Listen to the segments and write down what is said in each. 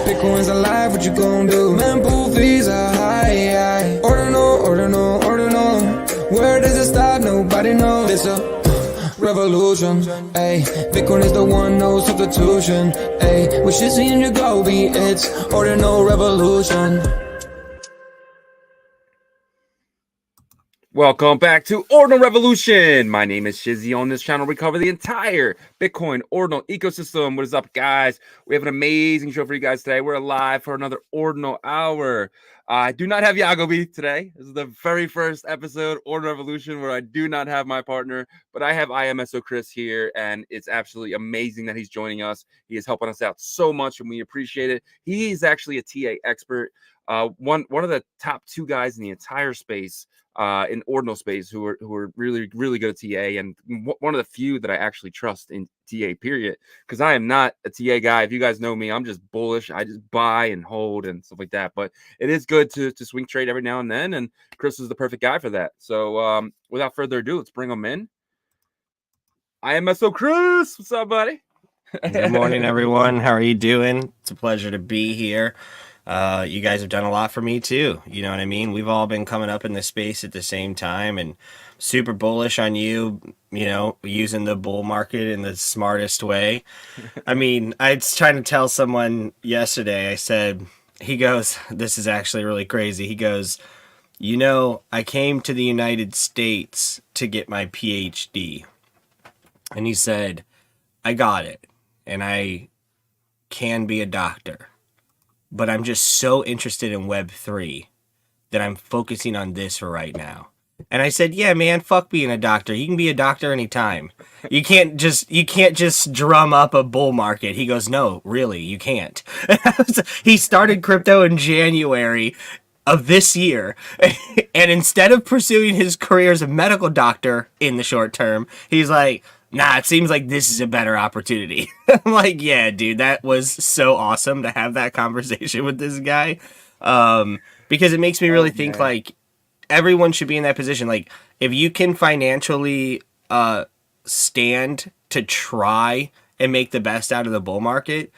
Bitcoin's alive, what you gon' do? Mempool fees are high. Ordinal. Where does it stop? Nobody knows. It's a revolution. Ay, Bitcoin is the one, no substitution. Ay, with Shizzy and Yagobi, it's Ordinal revolution. Welcome back to Ordinal Revolution. My name is Shizzy. On this channel, we cover the entire Bitcoin Ordinal ecosystem. What is up, guys? We have an amazing show for you guys today. We're live for another Ordinal Hour. I do not have Yagobi today. This is the very first episode, Ordinal Revolution, where I do not have my partner, but I have IMSO Chris here, and it's absolutely amazing that he's joining us. He is helping us out so much, and we appreciate it. He is actually a TA expert, one of the top two guys in the entire space. In Ordinal space who are really good at TA, and one of the few that I actually trust in TA period, because I am not a TA guy. If you guys know me, I'm just bullish. I just buy and hold and stuff like that, but it is good to swing trade every now and then, and Chris is the perfect guy for that. So without further ado, let's bring him in. IMSO Chris, what's up, buddy? Good morning, everyone. How are you doing? It's a pleasure to be here. You guys have done a lot for me too. You know what I mean? We've all been coming up in this space at the same time, and super bullish on you, using the bull market in the smartest way. I mean, I was trying to tell someone yesterday, he goes, this is actually really crazy. He goes, I came to the United States to get my PhD. And he said, I got it, and I can be a doctor. But I'm just so interested in Web3 that I'm focusing on this for right now. And I said, yeah, man, fuck being a doctor. You can be a doctor anytime. You can't just drum up a bull market. He goes, no, really, you can't. He started crypto in January of this year. And instead of pursuing his career as a medical doctor in the short term, he's like, nah, it seems like this is a better opportunity. I'm like, yeah, dude, that was so awesome to have that conversation with this guy. Because it makes me really think like everyone should be in that position. Like if you can financially stand to try and make the best out of the bull market,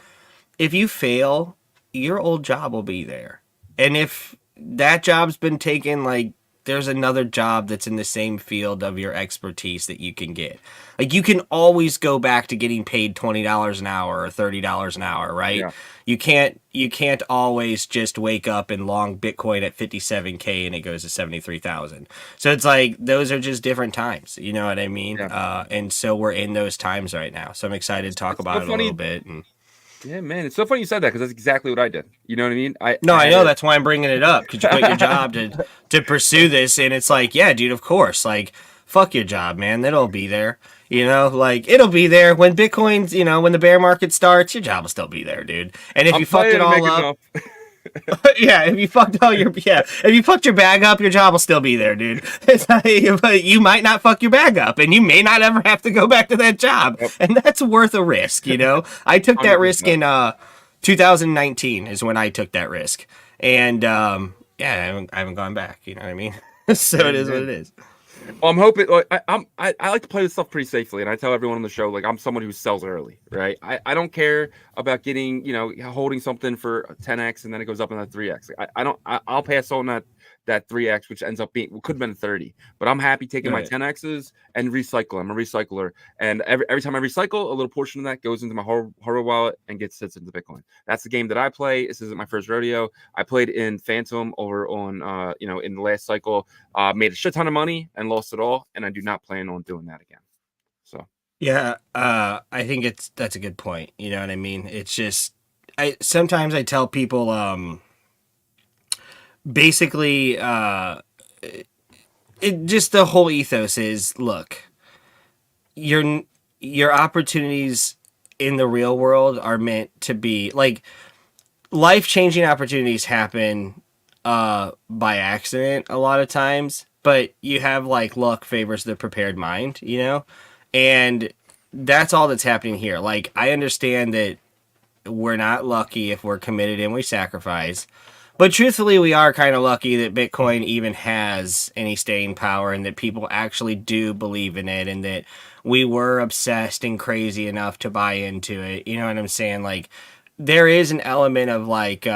if you fail, your old job will be there. And if that job's been taken, like there's another job that's in the same field of your expertise that you can get. Like you can always go back to getting paid $20 an hour or $30 an hour, right? Yeah. You can't always just wake up and long Bitcoin at 57K and it goes to 73,000. So it's like those are just different times, you know what I mean? Yeah. And so we're in those times right now. So I'm excited to talk about it a little bit. And yeah, man, it's so funny you said that because that's exactly what I did. You know what I mean? I know. That's why I'm bringing it up, because you quit your job to pursue this, and it's like, yeah, dude, of course. Like, fuck your job, man. It'll be there. Like, it'll be there. When Bitcoin's, when the bear market starts, your job will still be there, dude. And if you fucked it all up... yeah, if you fucked your bag up, your job will still be there, dude. But you might not fuck your bag up, and you may not ever have to go back to that job, and that's worth a risk. I took that risk in 2019 is when I took that risk, and I haven't gone back. You know what I mean? So it is what it is. Well, I'm hoping. I like to play this stuff pretty safely, and I tell everyone on the show, like, I'm someone who sells early, right? I don't care about getting, holding something for 10x and then it goes up in that 3x. I'll pass on that 3x, which ends up being, could have been 30, but I'm happy taking my 10x's and recycle. I'm a recycler, and every time I recycle, a little portion of that goes into my Horo wallet and sits into Bitcoin. That's the game that I play. This isn't my first rodeo. I played in Phantom over on in the last cycle, made a shit ton of money and lost it all, and I do not plan on doing that again. So yeah, I think that's a good point. You know what I mean? It's just sometimes I tell people basically just the whole ethos is, look, your opportunities in the real world are meant to be like life-changing opportunities happen by accident a lot of times, but you have like luck favors the prepared mind, and that's all that's happening here. Like, I understand that we're not lucky if we're committed and we sacrifice, but truthfully, we are kind of lucky that Bitcoin even has any staying power and that people actually do believe in it and that we were obsessed and crazy enough to buy into it. You know what I'm saying? Like, there is an element of like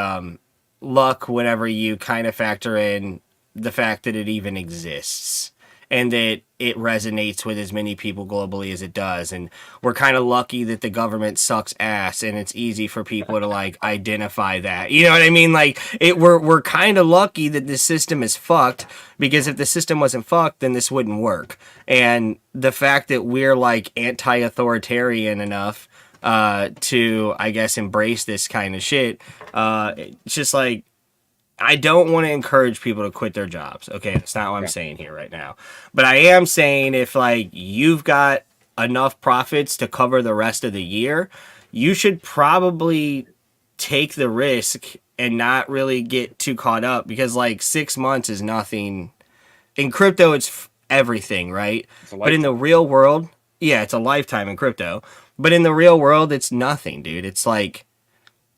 luck whenever you kind of factor in the fact that it even exists and that it resonates with as many people globally as it does. And we're kind of lucky that the government sucks ass and it's easy for people to like identify that. You know what I mean? Like we're kind of lucky that this system is fucked, because if the system wasn't fucked, then this wouldn't work. And the fact that we're like anti-authoritarian enough to, I guess, embrace this kind of shit, it's just like, I don't want to encourage people to quit their jobs. Okay, that's not what I'm saying here right now. But I am saying if like you've got enough profits to cover the rest of the year, you should probably take the risk and not really get too caught up, because like 6 months is nothing. In crypto, it's everything, right? But in the real world, yeah, it's a lifetime in crypto. But in the real world, it's nothing, dude. It's like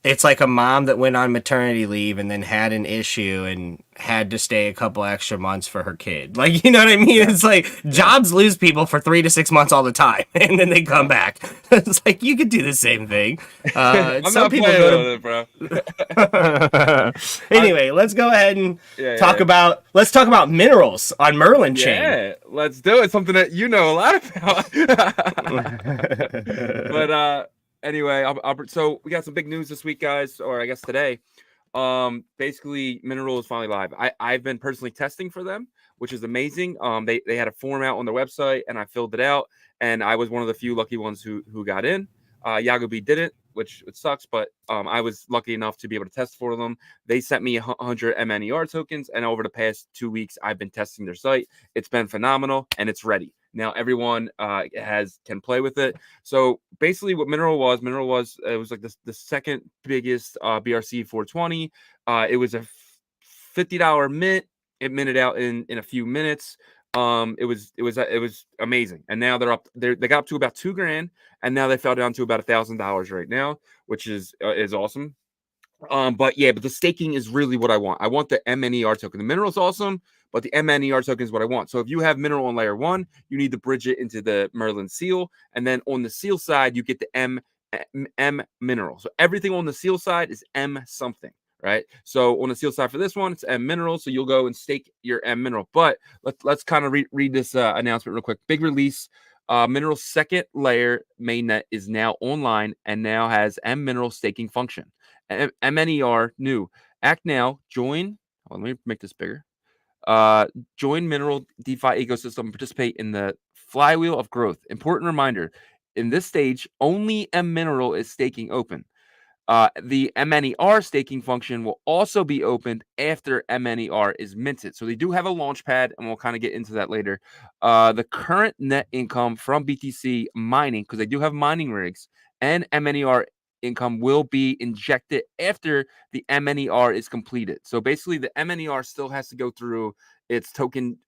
a mom that went on maternity leave and then had an issue and had to stay a couple extra months for her kid. Like, you know what I mean? Yeah. It's like jobs lose people for 3 to 6 months all the time, and then they come back. It's like you could do the same thing. I'm some not people go to... it, bro. Anyway, let's go ahead and talk about minerals on Merlin chain. Yeah, let's do it. Something that you know a lot about. But anyway, so we got some big news this week, guys, or I guess today. Basically, Mineral is finally live. I've been personally testing for them, which is amazing. They had a form out on their website, and I filled it out, and I was one of the few lucky ones who got in. Yagobi didn't, which sucks, but I was lucky enough to be able to test for them. They sent me 100 MNER tokens, and over the past 2 weeks, I've been testing their site. It's been phenomenal, and it's ready. Now everyone can play with it. So basically what Mineral was it was like the second biggest BRC 420. It was a $50 mint. It minted out in a few minutes. It was amazing. And now they got up to about $2,000, and now they fell down to about $1,000 right now, which is awesome. But the staking is really what I want. I want the MNER token. The Mineral is awesome, but the MNER token is what I want. So if you have Mineral on layer 1, you need to bridge it into the Merlin seal. And then on the seal side, you get the M Mineral. So everything on the seal side is M something, right? So on the seal side for this one, it's M Mineral. So you'll go and stake your M Mineral. But let's kind of read this announcement real quick. Big release. Mineral's second layer mainnet is now online and now has M Mineral staking function. MNER new. Act now. Join. Let me make this bigger. Join Mineral DeFi ecosystem and participate in the flywheel of growth. Important reminder: in this stage, only M Mineral is staking open. The MNER staking function will also be opened after MNER is minted. So they do have a launch pad, and we'll kind of get into that later. The current net income from BTC mining, because they do have mining rigs, and MNER income will be injected after the MNER is completed. So basically, the MNER still has to go through its token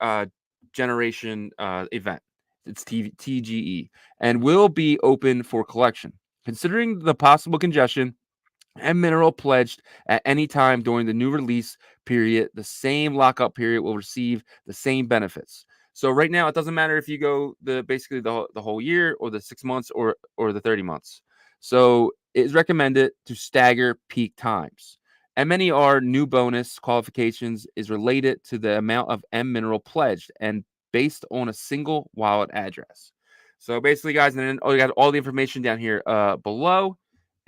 generation event. It's TGE, and will be open for collection. Considering the possible congestion, M Mineral pledged at any time during the new release period, the same lockup period will receive the same benefits. So right now, it doesn't matter if you go basically the whole year or the 6 months or the 30 months. So it is recommended to stagger peak times. MNER new bonus qualifications is related to the amount of M Mineral pledged and based on a single wallet address. So basically, guys, and then you got all the information down here below.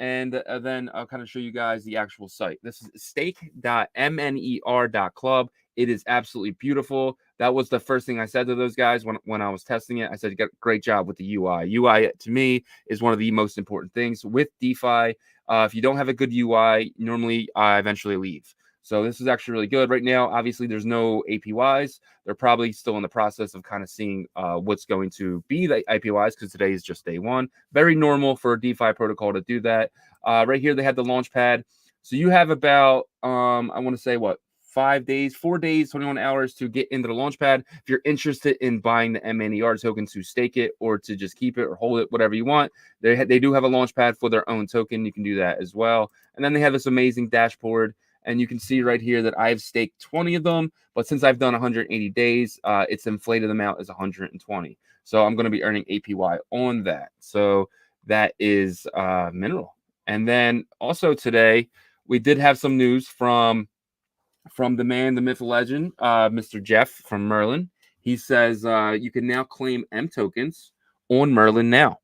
And then I'll kind of show you guys the actual site. This is stake.mner.club. It is absolutely beautiful. That was the first thing I said to those guys when I was testing it. I said, great job with the UI. UI, to me, is one of the most important things with DeFi. If you don't have a good UI, normally I eventually leave. So this is actually really good. Right now, obviously, there's no APYs. They're probably still in the process of kind of seeing what's going to be the APYs, because today is just day one. Very normal for a DeFi protocol to do that. Right here, they have the launch pad. So you have about, I want to say, 4 days, 21 hours to get into the launch pad. If you're interested in buying the MNER token to stake it or to just keep it or hold it, whatever you want, they do have a launch pad for their own token. You can do that as well. And then they have this amazing dashboard. And you can see right here that I've staked 20 of them. But since I've done 180 days, it's inflated them out as 120. So I'm going to be earning APY on that. So that is Mineral. And then also today, we did have some news from the man, the myth, legend, Mr. Jeff from Merlin. He says you can now claim M tokens on Merlin now.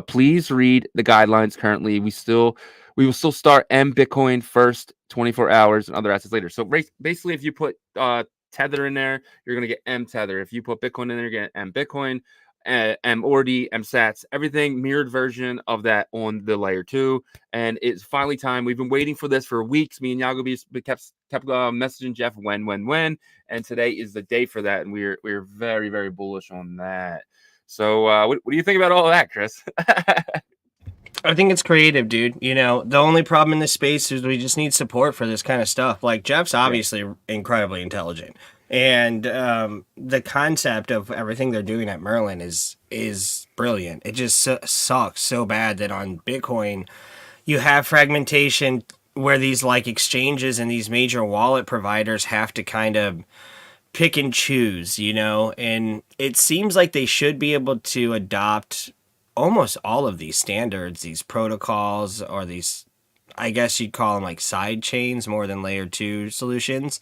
Please read the guidelines currently. We will still start M Bitcoin first, 24 hours, and other assets later. So basically, if you put Tether in there, you're going to get M Tether. If you put Bitcoin in there, you're going to get M Bitcoin, M Ordi, M Sats, everything mirrored version of that on the layer 2. And it's finally time. We've been waiting for this for weeks. Me and Yagobi kept messaging Jeff when. And today is the day for that. And we're very, very bullish on that. So what do you think about all of that, Chris? I think it's creative, dude. You know, the only problem in this space is we just need support for this kind of stuff. Like, Jeff's obviously incredibly intelligent. And the concept of everything they're doing at Merlin is brilliant. It just sucks so bad that on Bitcoin, you have fragmentation where these like exchanges and these major wallet providers have to kind of pick and choose, you know, and it seems like they should be able to adopt almost all of these standards, these protocols, or these, I guess you'd call them like side chains more than layer 2 solutions.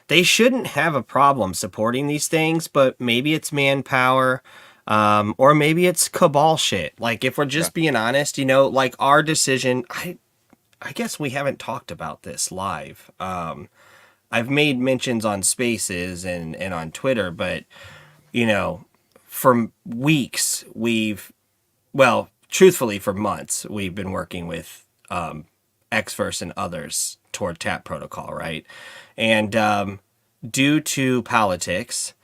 They shouldn't have a problem supporting these things, but maybe it's manpower, or maybe it's cabal shit. Like, if we're just being honest, you know, like our decision, I guess we haven't talked about this live. I've made mentions on Spaces and on Twitter, but, you know, for weeks, truthfully, for months, we've been working with Xverse and others toward TAP protocol, right? And due to politics,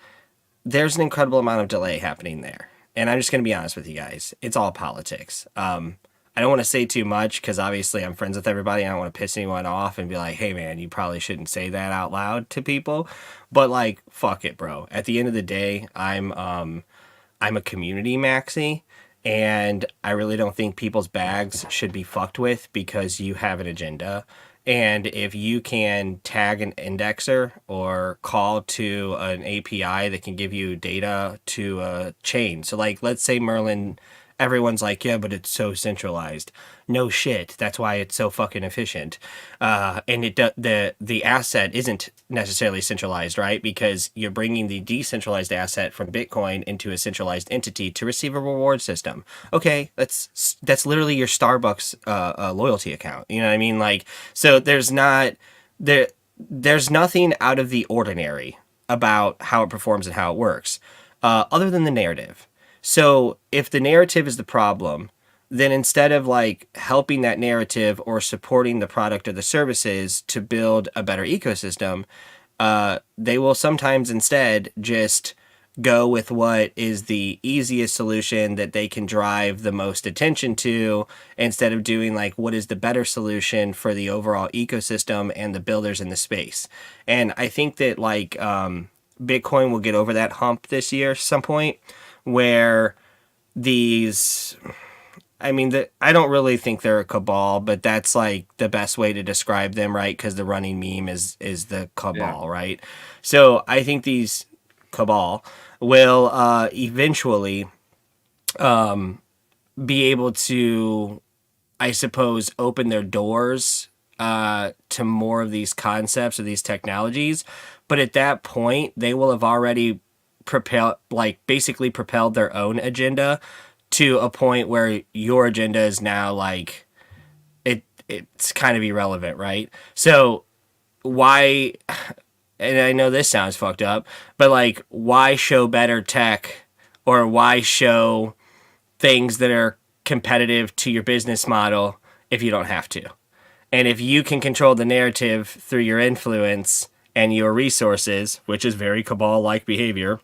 there's an incredible amount of delay happening there. And I'm just going to be honest with you guys. It's all politics. I don't want to say too much because obviously I'm friends with everybody. I don't want to piss anyone off and be like, hey man, you probably shouldn't say that out loud to people. But like, fuck it, bro. At the end of the day, I'm a community maxi, and I really don't think people's bags should be fucked with because you have an agenda. And if you can tag an indexer or call to an API that can give you data to a chain. So like, let's say Merlin, everyone's like, yeah, but it's so centralized. No shit. That's why it's so fucking efficient. And the asset isn't necessarily centralized, right? Because you're bringing the decentralized asset from Bitcoin into a centralized entity to receive a reward system. Okay, that's literally your Starbucks loyalty account. You know what I mean? Like, so there's nothing out of the ordinary about how it performs and how it works, other than the narrative. So if the narrative is the problem, then instead of like helping that narrative or supporting the product or the services to build a better ecosystem, they will sometimes instead just go with what is the easiest solution that they can drive the most attention to, instead of doing like what is the better solution for the overall ecosystem and the builders in the space. And I think that like Bitcoin will get over that hump this year at some point, where these, I mean, I don't really think they're a cabal, but that's like the best way to describe them, right? Because the running meme is the cabal, right? So I think these cabal will eventually be able to, I suppose, open their doors to more of these concepts or these technologies. But at that point, they will have already basically propelled their own agenda to a point where your agenda is now like it's kind of irrelevant, right? So why, and I know this sounds fucked up, but like, why show better tech or why show things that are competitive to your business model if you don't have to? And if you can control the narrative through your influence and your resources, which is very cabal-like behavior,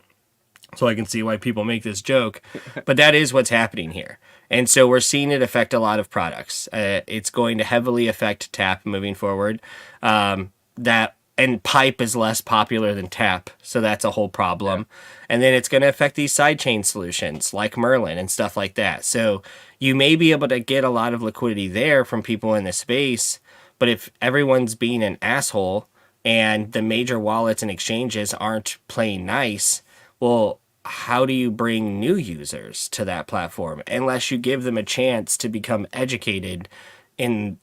so I can see why people make this joke, but that is what's happening here. And so we're seeing it affect a lot of products. It's going to heavily affect TAP moving forward. And Pipe is less popular than TAP, so that's a whole problem. And then it's going to affect these sidechain solutions like Merlin and stuff like that. So you may be able to get a lot of liquidity there from people in the space, but if everyone's being an asshole and the major wallets and exchanges aren't playing nice, well, how do you bring new users to that platform unless you give them a chance to become educated in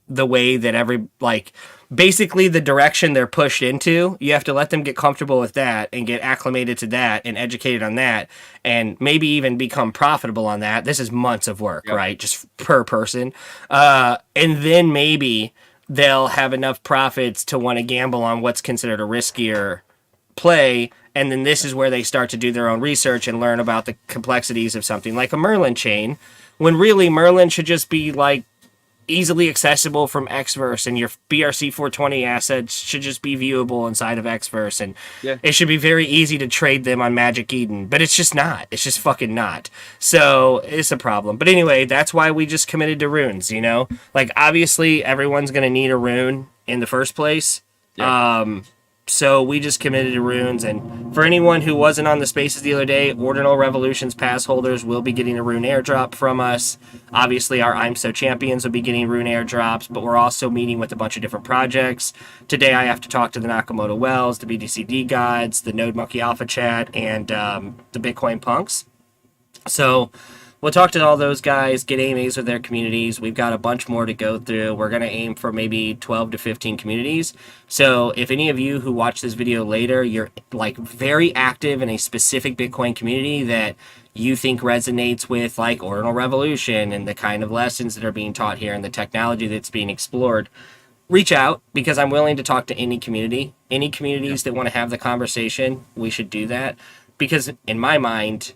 the way that basically the direction they're pushed into. You have to let them get comfortable with that and get acclimated to that and educated on that and maybe even become profitable on that. This is months of work, right? Just per person. And then maybe they'll have enough profits to want to gamble on what's considered a riskier play. And then this is where they start to do their own research and learn about the complexities of something like a Merlin chain, when really Merlin should just be like easily accessible from Xverse, and your BRC 420 assets should just be viewable inside of Xverse, and it should be very easy to trade them on Magic Eden, but it's just not. It's just fucking not. So it's a problem. But anyway, that's why we just committed to runes, you know? Like, obviously, everyone's going to need a rune in the first place. So we just committed to runes, and for anyone who wasn't on the spaces the other day, Ordinal Revolutions pass holders will be getting a rune airdrop from us. Obviously, our IMSO champions will be getting rune airdrops, but we're also meeting with a bunch of different projects. Today, I have to talk to the Nakamoto Wells, the BDCD Gods, the Node Monkey Alpha Chat, and the Bitcoin Punks. So we'll talk to all those guys, get AMAs with their communities. We've got a bunch more to go through. We're going to aim for maybe 12 to 15 communities. So if any of you who watch this video later, you're like very active in a specific Bitcoin community that you think resonates with like Ordinal Revolution and the kind of lessons that are being taught here and the technology that's being explored, reach out, because I'm willing to talk to any community. Any communities that want to have the conversation, we should do that. Because in my mind,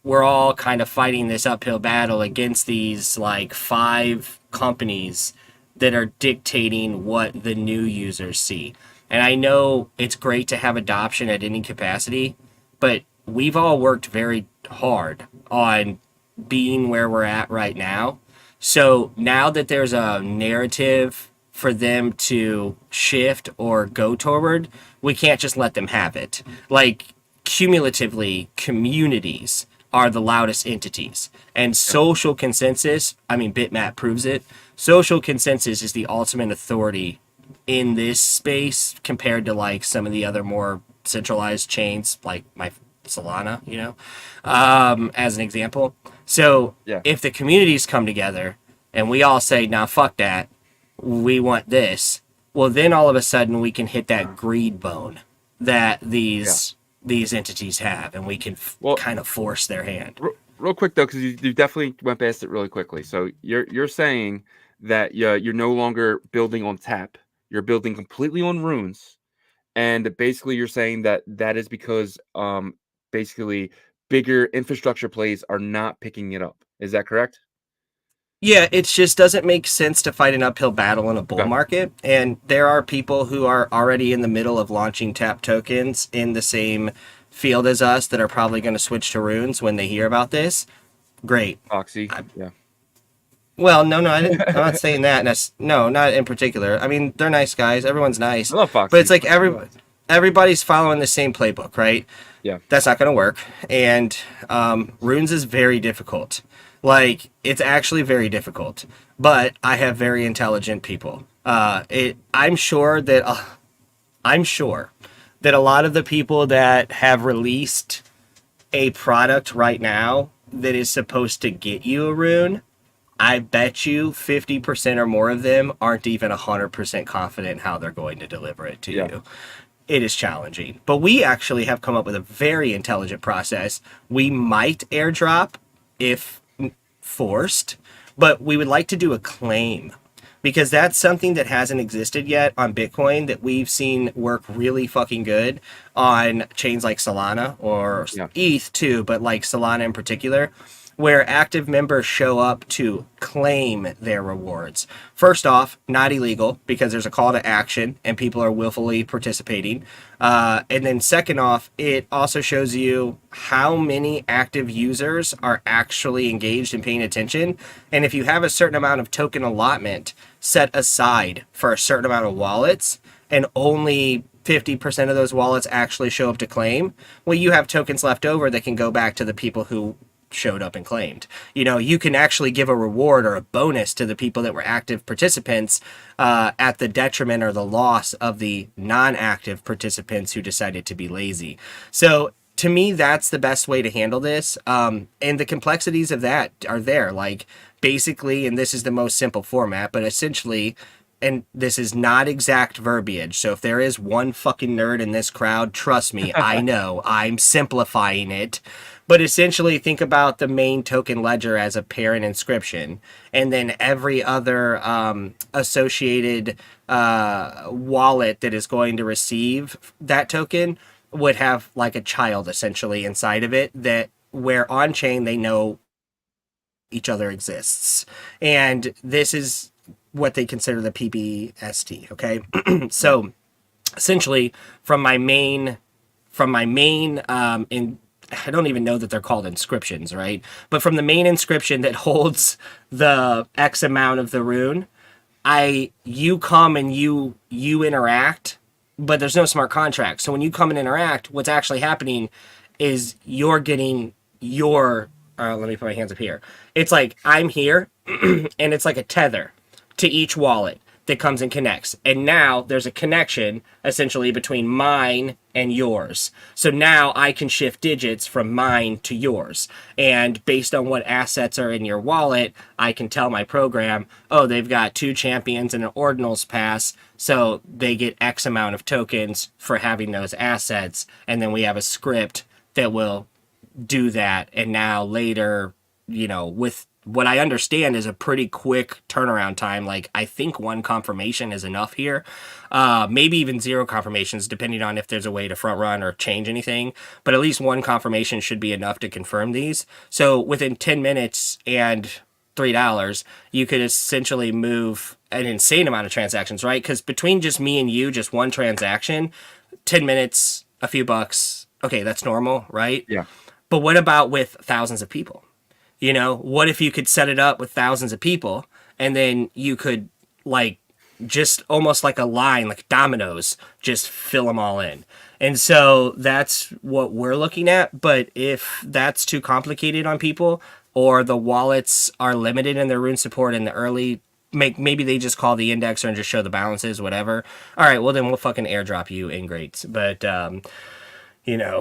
we're all kind of fighting this uphill battle against these like 5 companies that are dictating what the new users see. And I know it's great to have adoption at any capacity, but we've all worked very hard on being where we're at right now. So now that there's a narrative for them to shift or go toward, we can't just let them have it. Like, cumulatively, communities are the loudest entities, and social consensus, I mean, Bitmap proves it, social consensus is the ultimate authority in this space compared to like some of the other more centralized chains, like my Solana, you know, as an example. So if the communities come together and we all say, nah, fuck that, we want this, well, then all of a sudden we can hit that greed bone that these entities have, and we can kind of force their hand. Real quick though, because you definitely went past it really quickly. So you're saying that you're no longer building on tap, you're building completely on runes, and basically you're saying that is because basically bigger infrastructure plays are not picking it up. Is that correct? Yeah, it just doesn't make sense to fight an uphill battle in a bull market. And there are people who are already in the middle of launching tap tokens in the same field as us that are probably going to switch to runes when they hear about this. Great. Foxy. Well, no, I'm not saying that. No, not in particular. I mean, they're nice guys. Everyone's nice. I love Foxy. But it's like everybody's following the same playbook, right? Yeah. That's not going to work. And runes is very difficult. Like, it's actually very difficult, but I have very intelligent people. I'm sure that a lot of the people that have released a product right now that is supposed to get you a rune, I bet you 50% or more of them aren't even 100% confident how they're going to deliver it to you. It is challenging, but we actually have come up with a very intelligent process. We might airdrop if forced, but we would like to do a claim, because that's something that hasn't existed yet on Bitcoin that we've seen work really fucking good on chains like Solana or ETH too, but like Solana in particular, where active members show up to claim their rewards. First off, not illegal, because there's a call to action and people are willfully participating. And then second off, it also shows you how many active users are actually engaged and paying attention. And if you have a certain amount of token allotment set aside for a certain amount of wallets, and only 50% of those wallets actually show up to claim, well, you have tokens left over that can go back to the people who showed up and claimed. You know, you can actually give a reward or a bonus to the people that were active participants at the detriment or the loss of the non-active participants who decided to be lazy. So to me, that's the best way to handle this. And the complexities of that are there. Like, basically, and this is the most simple format, but essentially, and this is not exact verbiage. So if there is one fucking nerd in this crowd, trust me, I know I'm simplifying it. But essentially, think about the main token ledger as a parent inscription, and then every other associated wallet that is going to receive that token would have like a child essentially inside of it, that where on chain they know each other exists. And this is what they consider the PBST. Okay. So essentially from my main in I don't even know that they're called inscriptions, right? But from the main inscription that holds the X amount of the rune, you come and you interact, but there's no smart contract. So when you come and interact, what's actually happening is you're getting your let me put my hands up here. It's like I'm here and it's like a tether to each wallet that comes and connects. And now there's a connection essentially between mine and yours. So now I can shift digits from mine to yours. And based on what assets are in your wallet, I can tell my program, oh, they've got 2 champions and an Ordinals pass, so they get X amount of tokens for having those assets. And then we have a script that will do that. And now later, with what I understand is a pretty quick turnaround time. Like, I think 1 confirmation is enough here. Maybe even 0 confirmations, depending on if there's a way to front run or change anything. But at least 1 confirmation should be enough to confirm these. So within 10 minutes and $3, you could essentially move an insane amount of transactions, right? Because between just me and you, just 1 transaction, 10 minutes, a few bucks. Okay, that's normal, right? Yeah. But what about with thousands of people? What if you could set it up with thousands of people and then you could like just almost like a line, like dominoes, just fill them all in. And so that's what we're looking at. But if that's too complicated on people, or the wallets are limited in their rune support in the early, maybe they just call the indexer and just show the balances, whatever. All right, well then we'll fucking airdrop you ingrates. But yeah,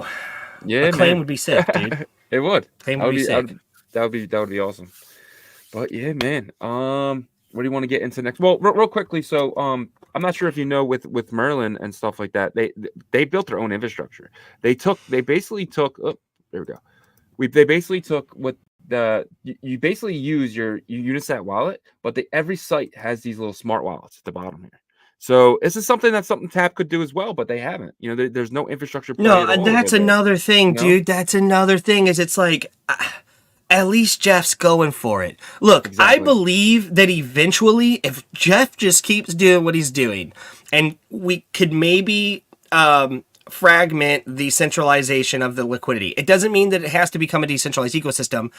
a claim man. would be sick, dude. It would. Claim would be sick. That would be awesome. But yeah, man. What do you want to get into next? Well, real quickly. So, I'm not sure if you know with Merlin and stuff like that. They built their own infrastructure. They basically took. Oh, there we go. They basically took what you basically use your Unisat wallet, but every site has these little smart wallets at the bottom here. So this is something Tap could do as well, but they haven't. There's no infrastructure. No, that's another thing, dude. That's another thing. Is it's like. At least Jeff's going for it. Look, exactly. I believe that eventually, if Jeff just keeps doing what he's doing, and we could maybe fragment the centralization of the liquidity. It doesn't mean that it has to become a decentralized ecosystem.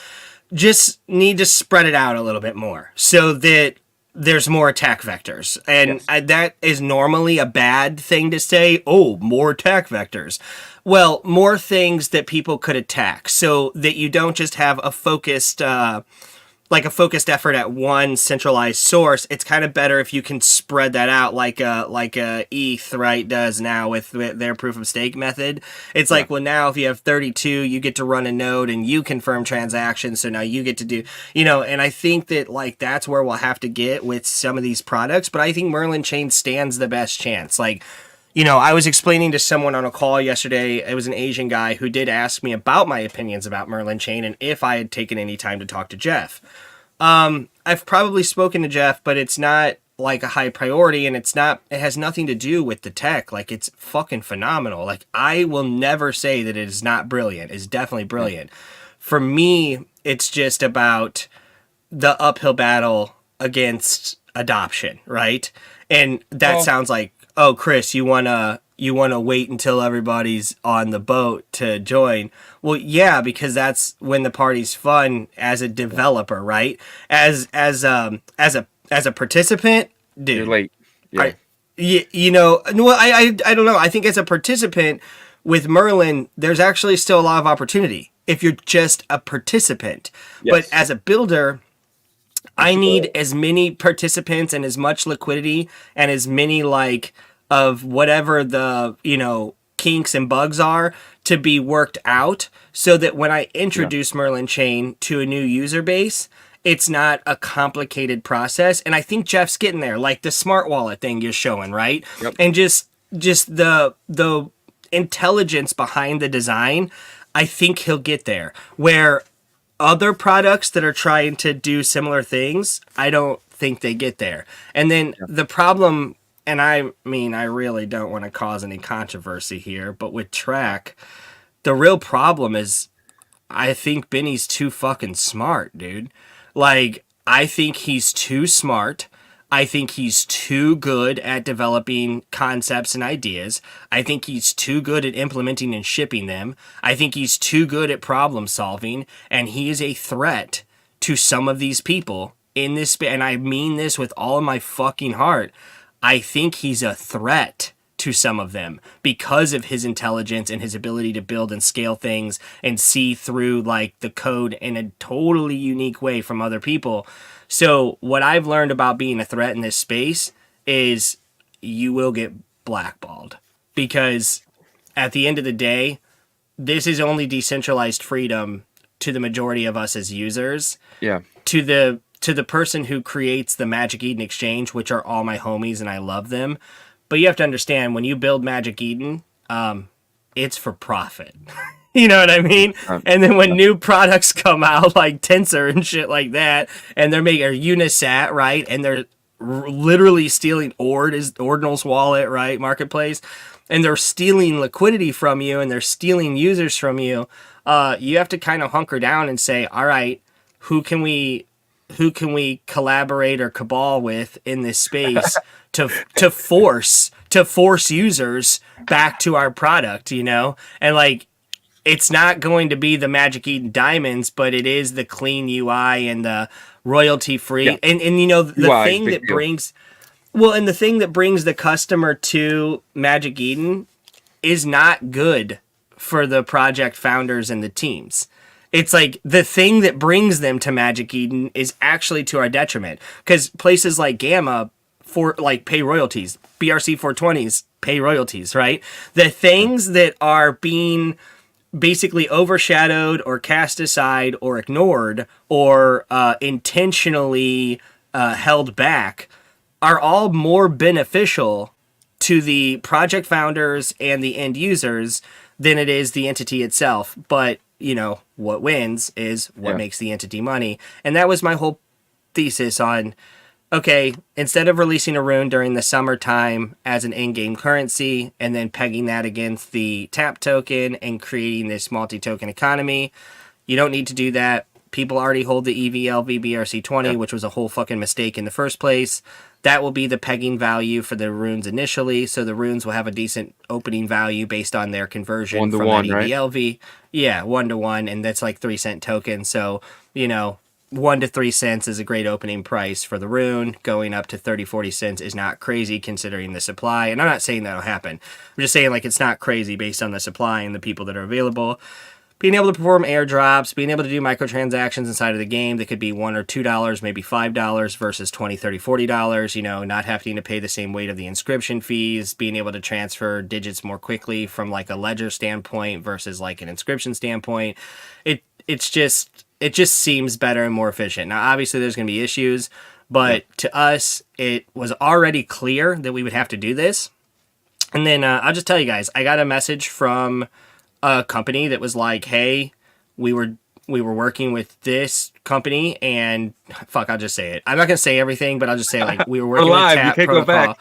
Just need to spread it out a little bit more so that there's more attack vectors. And yes. That is normally a bad thing to say. Oh, more attack vectors. Well, more things that people could attack so that you don't just have a focused effort at one centralized source. It's kind of better if you can spread that out like a ETH, right, does now with their proof of stake method. It's like, well, now if you have 32, you get to run a node and you confirm transactions. So now you get to do, and I think that like that's where we'll have to get with some of these products. But I think Merlin Chain stands the best chance. Like, I was explaining to someone on a call yesterday, it was an Asian guy who did ask me about my opinions about Merlin Chain and if I had taken any time to talk to Jeff. I've probably spoken to Jeff, but it's not like a high priority and it has nothing to do with the tech. Like, it's fucking phenomenal. Like, I will never say that it is not brilliant. It's definitely brilliant. For me, it's just about the uphill battle against adoption, right? And that sounds like, oh, Chris, you wanna wait until everybody's on the boat to join? Well, yeah, because that's when the party's fun as a developer, right? As a participant, dude, you're late. Yeah. I don't know. I think as a participant with Merlin, there's actually still a lot of opportunity if you're just a participant. Yes. But as a builder, I need as many participants and as much liquidity and as many of whatever the, kinks and bugs are to be worked out so that when I introduce Merlin Chain to a new user base, it's not a complicated process. And I think Jeff's getting there, like the smart wallet thing you're showing, right? Yep. And just the intelligence behind the design, I think he'll get there. Where other products that are trying to do similar things, I don't think they get there. And then the problem, and I mean, I really don't want to cause any controversy here, but with Track, the real problem is I think Benny's too fucking smart, dude. Like, I think he's too smart. I think he's too good at developing concepts and ideas. I think he's too good at implementing and shipping them. I think he's too good at problem solving, and he is a threat to some of these people in this space. And I mean this with all of my fucking heart. I think he's a threat to some of them because of his intelligence and his ability to build and scale things and see through like the code in a totally unique way from other people. So what I've learned about being a threat in this space is you will get blackballed, because at the end of the day, this is only decentralized freedom to the majority of us as users. Yeah. To the person who creates the Magic Eden Exchange, which are all my homies and I love them. But you have to understand, when you build Magic Eden, it's for profit. You know what I mean? And then when new products come out, like Tensor and shit like that, and they're making Unisat, right? And they're literally stealing Ordinals wallet, right? Marketplace. And they're stealing liquidity from you, and they're stealing users from you. You have to kind of hunker down and say, all right, who can we collaborate or cabal with in this space to force users back to our product, you know? And like, it's not going to be the Magic Eden Diamonds, but it is the clean UI and the royalty free. Yeah. And you know, the UI, thing that brings, well, and the thing that brings the customer to Magic Eden is not good for the project founders and the teams. It's like the thing that brings them to Magic Eden is actually to our detriment, because places like Gamma pay royalties, BRC 420s pay royalties, right? The things that are being basically overshadowed or cast aside or ignored or intentionally held back are all more beneficial to the project founders and the end users than it is the entity itself. But you know, what wins is what makes the entity money. And that was my whole thesis on, okay, instead of releasing a rune during the summertime as an in-game currency and then pegging that against the tap token and creating this multi-token economy, you don't need to do that. People already hold the EVLV BRC20, which was a whole fucking mistake in the first place. That will be the pegging value for the runes initially, so the runes will have a decent opening value based on their conversion 1 to from 1, that EVLV. Right? Yeah, 1 to 1, and that's like 3-cent token. So, you know, 1 to 3 cents is a great opening price for the rune. Going up to 30-40 cents is not crazy considering the supply. And I'm not saying that'll happen. I'm just saying, like, it's not crazy based on the supply and the people that are available. Being able to perform airdrops, being able to do microtransactions inside of the game that could be $1 or $2, maybe $5 versus $20, $30, $40, you know, not having to pay the same weight of the inscription fees, being able to transfer digits more quickly from like a ledger standpoint versus like an inscription standpoint. It just seems better and more efficient. Now, obviously there's going to be issues, but to us, it was already clear that we would have to do this. And then I'll just tell you guys, I got a message from a company that was like, hey, we were working with this company, and fuck, I'll just say it. I'm not gonna say everything, but I'll just say, like, we were working with Tap Protocol.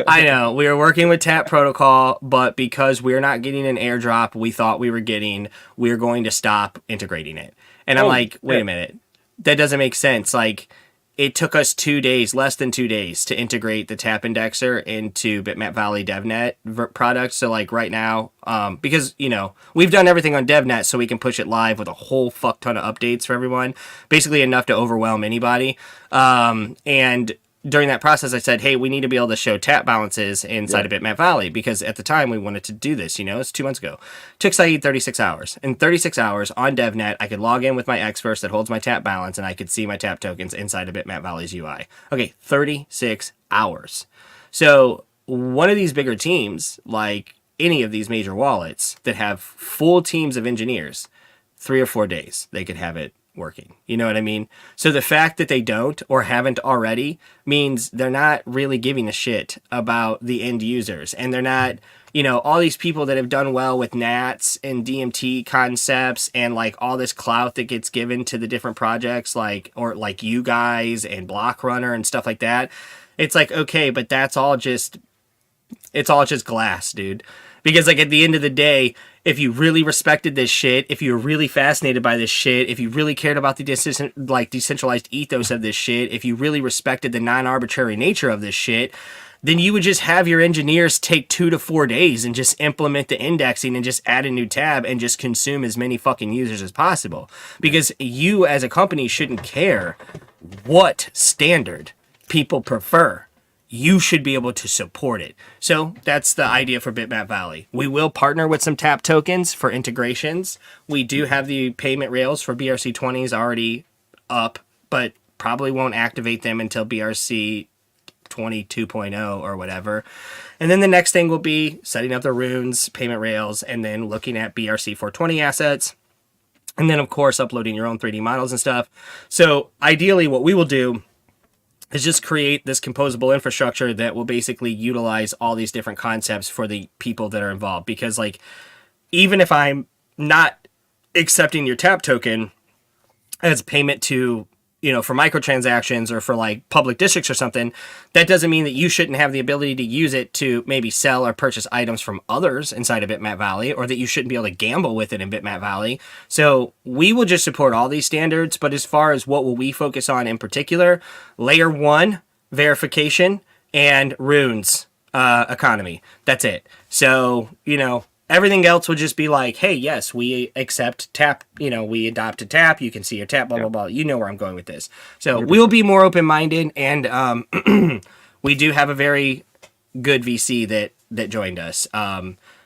I know, we were working with Tap Protocol, but because we're not getting an airdrop we thought we were getting, we're going to stop integrating it. And I'm like, wait a minute, that doesn't make sense. Like, it took us 2 days, less than 2 days, to integrate the Tap Indexer into Bitmap Valley DevNet products. So, like, right now, because, you know, we've done everything on DevNet so we can push it live with a whole fuck ton of updates for everyone. Basically enough to overwhelm anybody. And during that process, I said, hey, we need to be able to show tap balances inside of Bitmap Valley, because at the time we wanted to do this, you know, it's 2 months ago. Took Saeed 36 hours. In 36 hours on DevNet, I could log in with my Xverse that holds my tap balance, and I could see my tap tokens inside of Bitmap Valley's UI. Okay, 36 hours. So one of these bigger teams, like any of these major wallets that have full teams of engineers, 3 or 4 days, they could have it working. You know what I mean? So the fact that they don't or haven't already means they're not really giving a shit about the end users. And they're not, you know, all these people that have done well with Nats and DMT concepts and like all this clout that gets given to the different projects, like, or like you guys and Block Runner and stuff like that. It's like, okay, but it's all just glass, dude. Because like at the end of the day, if you really respected this shit, if you were really fascinated by this shit, if you really cared about the decentralized ethos of this shit, if you really respected the non-arbitrary nature of this shit, then you would just have your engineers take 2 to 4 days and just implement the indexing and just add a new tab and just consume as many fucking users as possible. Because you as a company shouldn't care what standard people prefer. You should be able to support it. So that's the idea for Bitmap Valley. We will partner with some tap tokens for integrations. We do have the payment rails for BRC20s already up, but probably won't activate them until BRC 22.0 or whatever. And then the next thing will be setting up the runes, payment rails, and then looking at BRC 420 assets. And then, of course, uploading your own 3D models and stuff. So ideally, what we will do is just create this composable infrastructure that will basically utilize all these different concepts for the people that are involved. Because, like, even if I'm not accepting your tap token as payment to, you know, for microtransactions or for like public districts or something, that doesn't mean that you shouldn't have the ability to use it to maybe sell or purchase items from others inside of Bitmap Valley, or that you shouldn't be able to gamble with it in Bitmap Valley. So we will just support all these standards. But as far as what will we focus on in particular, layer 1 verification and runes economy. That's it. So, you know, everything else would just be like, hey, yes, we accept tap, you know, we adopt a tap, you can see your tap, blah, blah, blah. You know where I'm going with this. So we'll be more open-minded, and we do have a very good VC that joined us,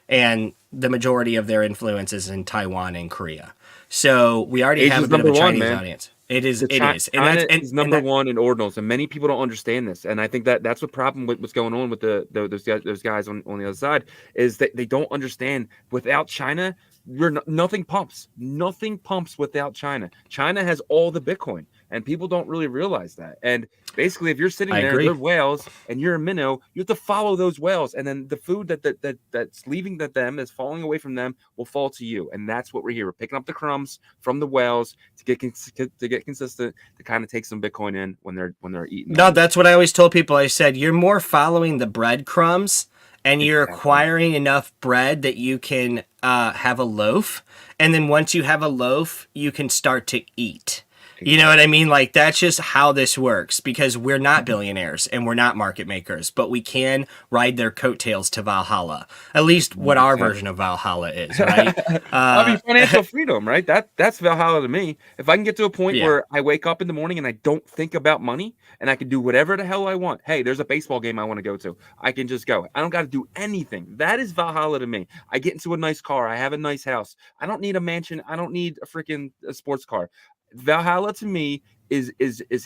and the majority of their influence is in Taiwan and Korea. So we already have a bit of a Chinese audience. It is. China is number one in ordinals, and many people don't understand this. And I think that's the problem with what's going on with those guys on the other side, is that they don't understand. Without China, nothing pumps. Nothing pumps without China. China has all the Bitcoin, and people don't really realize that. And basically, if you're sitting there, they're whales, and you're a minnow, you have to follow those whales, and then the food that's leaving them, that's falling away from them, will fall to you. And that's what we're here. We're picking up the crumbs from the whales to get consistent, to kind of take some Bitcoin in when they're eating. No, that's what I always told people. I said, you're more following the breadcrumbs, and you're acquiring enough bread that you can have a loaf. And then once you have a loaf, you can start to eat. You know what I mean? Like, that's just how this works, because we're not billionaires and we're not market makers, but we can ride their coattails to Valhalla. At least what our version of Valhalla is, right? I mean, financial freedom, right? That's Valhalla to me. If I can get to a point where I wake up in the morning and I don't think about money, and I can do whatever the hell I want. Hey, there's a baseball game I want to go to. I can just go. I don't got to do anything. That is Valhalla to me. I get into a nice car. I have a nice house. I don't need a mansion. I don't need a freaking sports car. Valhalla to me is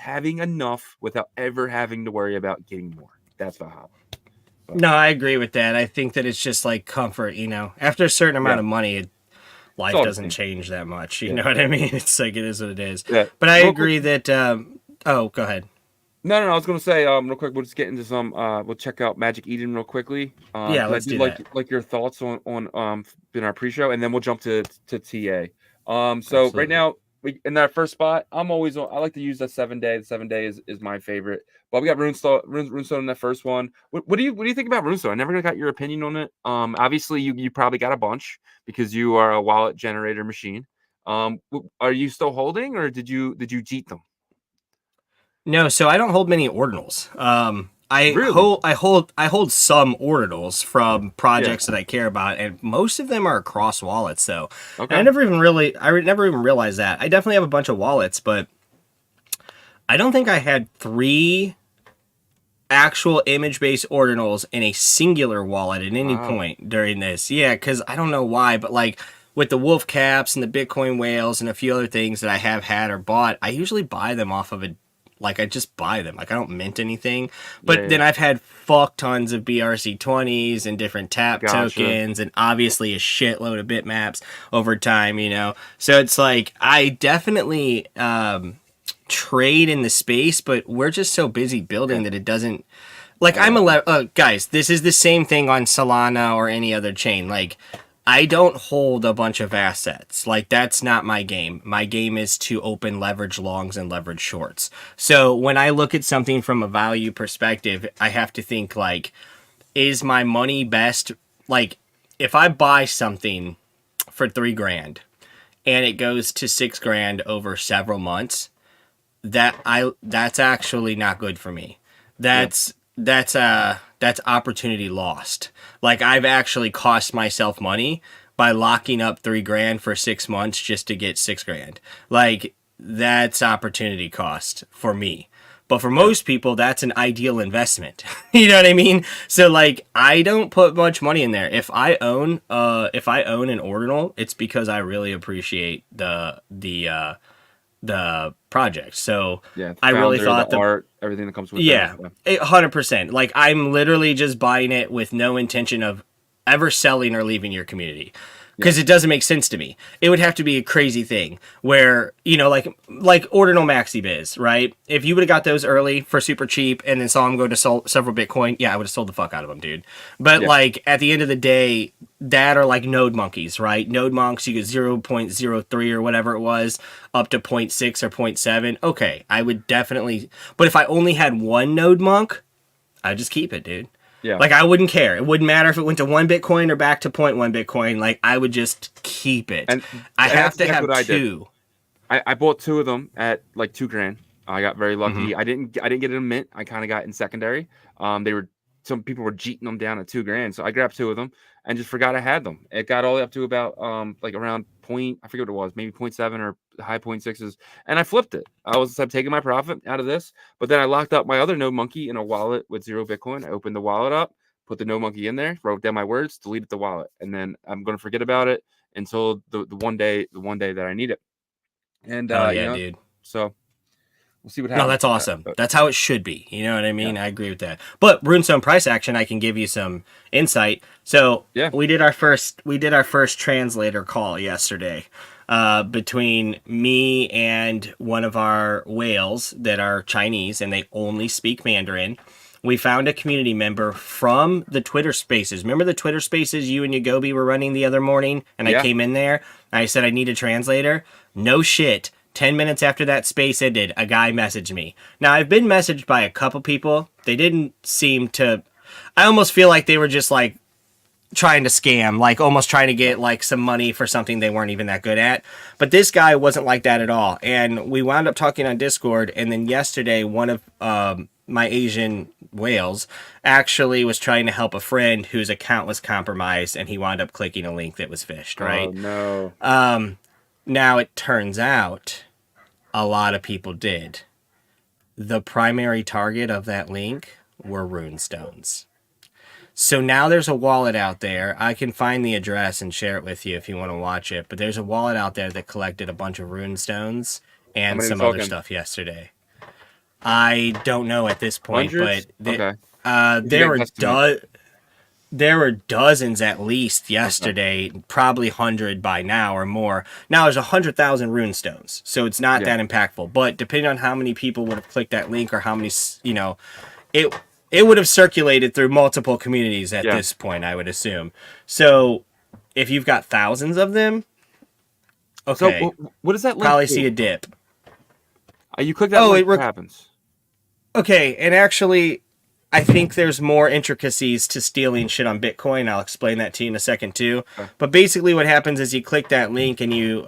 having enough without ever having to worry about getting more. That's Valhalla. No, I agree with that. I think that it's just like comfort, you know. After a certain amount of money, life doesn't change that much. You know what I mean? It's like, it is what it is. Yeah. But I agree that go ahead. No, I was going to say real quick, we'll just get into some we'll check out Magic Eden real quickly. Let's do that. Like your thoughts on in our pre-show, and then we'll jump to TA. So Absolutely. Right now, in that first spot, I like to use that 7 day. The 7 day is my favorite. But we got Runestone in that first one. What do you think about Runestone? I never got your opinion on it. Obviously you probably got a bunch because you are a wallet generator machine. Are you still holding, or did you cheat them? No, so I don't hold many ordinals. I hold some ordinals from projects that I care about, and most of them are cross wallets. So I never even realized that. I definitely have a bunch of wallets, but I don't think I had 3 actual image-based ordinals in a singular wallet at any point during this. Yeah, because I don't know why, but like with the wolf caps and the Bitcoin whales and a few other things that I have had or bought, I usually buy them off of Like, I just buy them. Like, I don't mint anything. But Yeah, then I've had fuck tons of BRC20s and different tap gotcha. tokens and obviously a shitload of bitmaps over time, you know? So it's like, I definitely trade in the space, but we're just so busy building that it doesn't... Like, guys, this is the same thing on Solana or any other chain. Like, I don't hold a bunch of assets. Like, that's not my game. My game is to open leverage longs and leverage shorts. So when I look at something from a value perspective, I have to think, like, is my money best? Like, if I buy something for $3,000 and it goes to $6,000 over several months, that's actually not good for me. That's opportunity lost. Like, I've actually cost myself money by locking up $3,000 for 6 months just to get $6,000. Like, that's opportunity cost for me. But for most people, that's an ideal investment. You know what I mean? So, like, I don't put much money in there. If I own an ordinal, it's because I really appreciate the project. So Yeah, I really thought the art, everything that comes with yeah, that. 100%. Like, I'm literally just buying it with no intention of ever selling or leaving your community. Because it doesn't make sense to me. It would have to be a crazy thing where, you know, like Ordinal Maxi Biz, right? If you would have got those early for super cheap and then saw them go to several Bitcoin, yeah, I would have sold the fuck out of them, dude. But like, at the end of the day, that are like node monkeys, right? Node monks, you get 0.03 or whatever it was, up to 0.6 or 0.7. Okay, I would definitely... But if I only had one node monk, I'd just keep it, dude. Yeah. Like, I wouldn't care. It wouldn't matter if it went to 1 Bitcoin or back to 0.1 Bitcoin. Like, I would just keep it. And I have to have two. I bought 2 of them at like $2,000. I got very lucky. I didn't get it in mint. I kind of got in secondary. Some people were jeeting them down at $2,000, so I grabbed 2 of them and just forgot I had them. It got all the way up to about like around I forget what it was, maybe 0.7 or high 0.6s, and I flipped it. I'm taking my profit out of this, but then I locked up my other Node Monkey in a wallet with 0 Bitcoin. I opened the wallet up, put the Node Monkey in there, wrote down my words, deleted the wallet, and then I'm going to forget about it until the one day that I need it. And dude. So we'll see what happens. No, that's awesome. That's how it should be. You know what I mean? Yeah. I agree with that. But Runestone price action, I can give you some insight. So we did our first translator call yesterday between me and one of our whales that are Chinese and they only speak Mandarin. We found a community member from the Twitter Spaces. Remember the Twitter Spaces you and Yagobi were running the other morning? And I came in there and I said I need a translator. No shit. 10 minutes after that space ended, a guy messaged me. Now, I've been messaged by a couple people. They didn't seem to... I almost feel like they were just, like, trying to scam. Like, almost trying to get, like, some money for something they weren't even that good at. But this guy wasn't like that at all. And we wound up talking on Discord. And then yesterday, one of my Asian whales actually was trying to help a friend whose account was compromised. And he wound up clicking a link that was phished, right? Oh, no. Now, it turns out... a lot of people did. The primary target of that link were rune stones. So now there's a wallet out there. I can find the address and share it with you if you want to watch it. But there's a wallet out there that collected a bunch of rune stones and some other stuff yesterday. I don't know at this point, Hundreds? But there were dozens at least yesterday, probably 100 by now or more. Now there's 100,000 rune stones, so it's not that impactful. But depending on how many people would have clicked that link or how many, it would have circulated through multiple communities at this point, I would assume. So if you've got thousands of them, okay. So what does that link probably do? see a dip. You click that link, what happens? Okay, and actually... I think there's more intricacies to stealing shit on Bitcoin. I'll explain that to you in a second too. Okay. But basically what happens is you click that link and you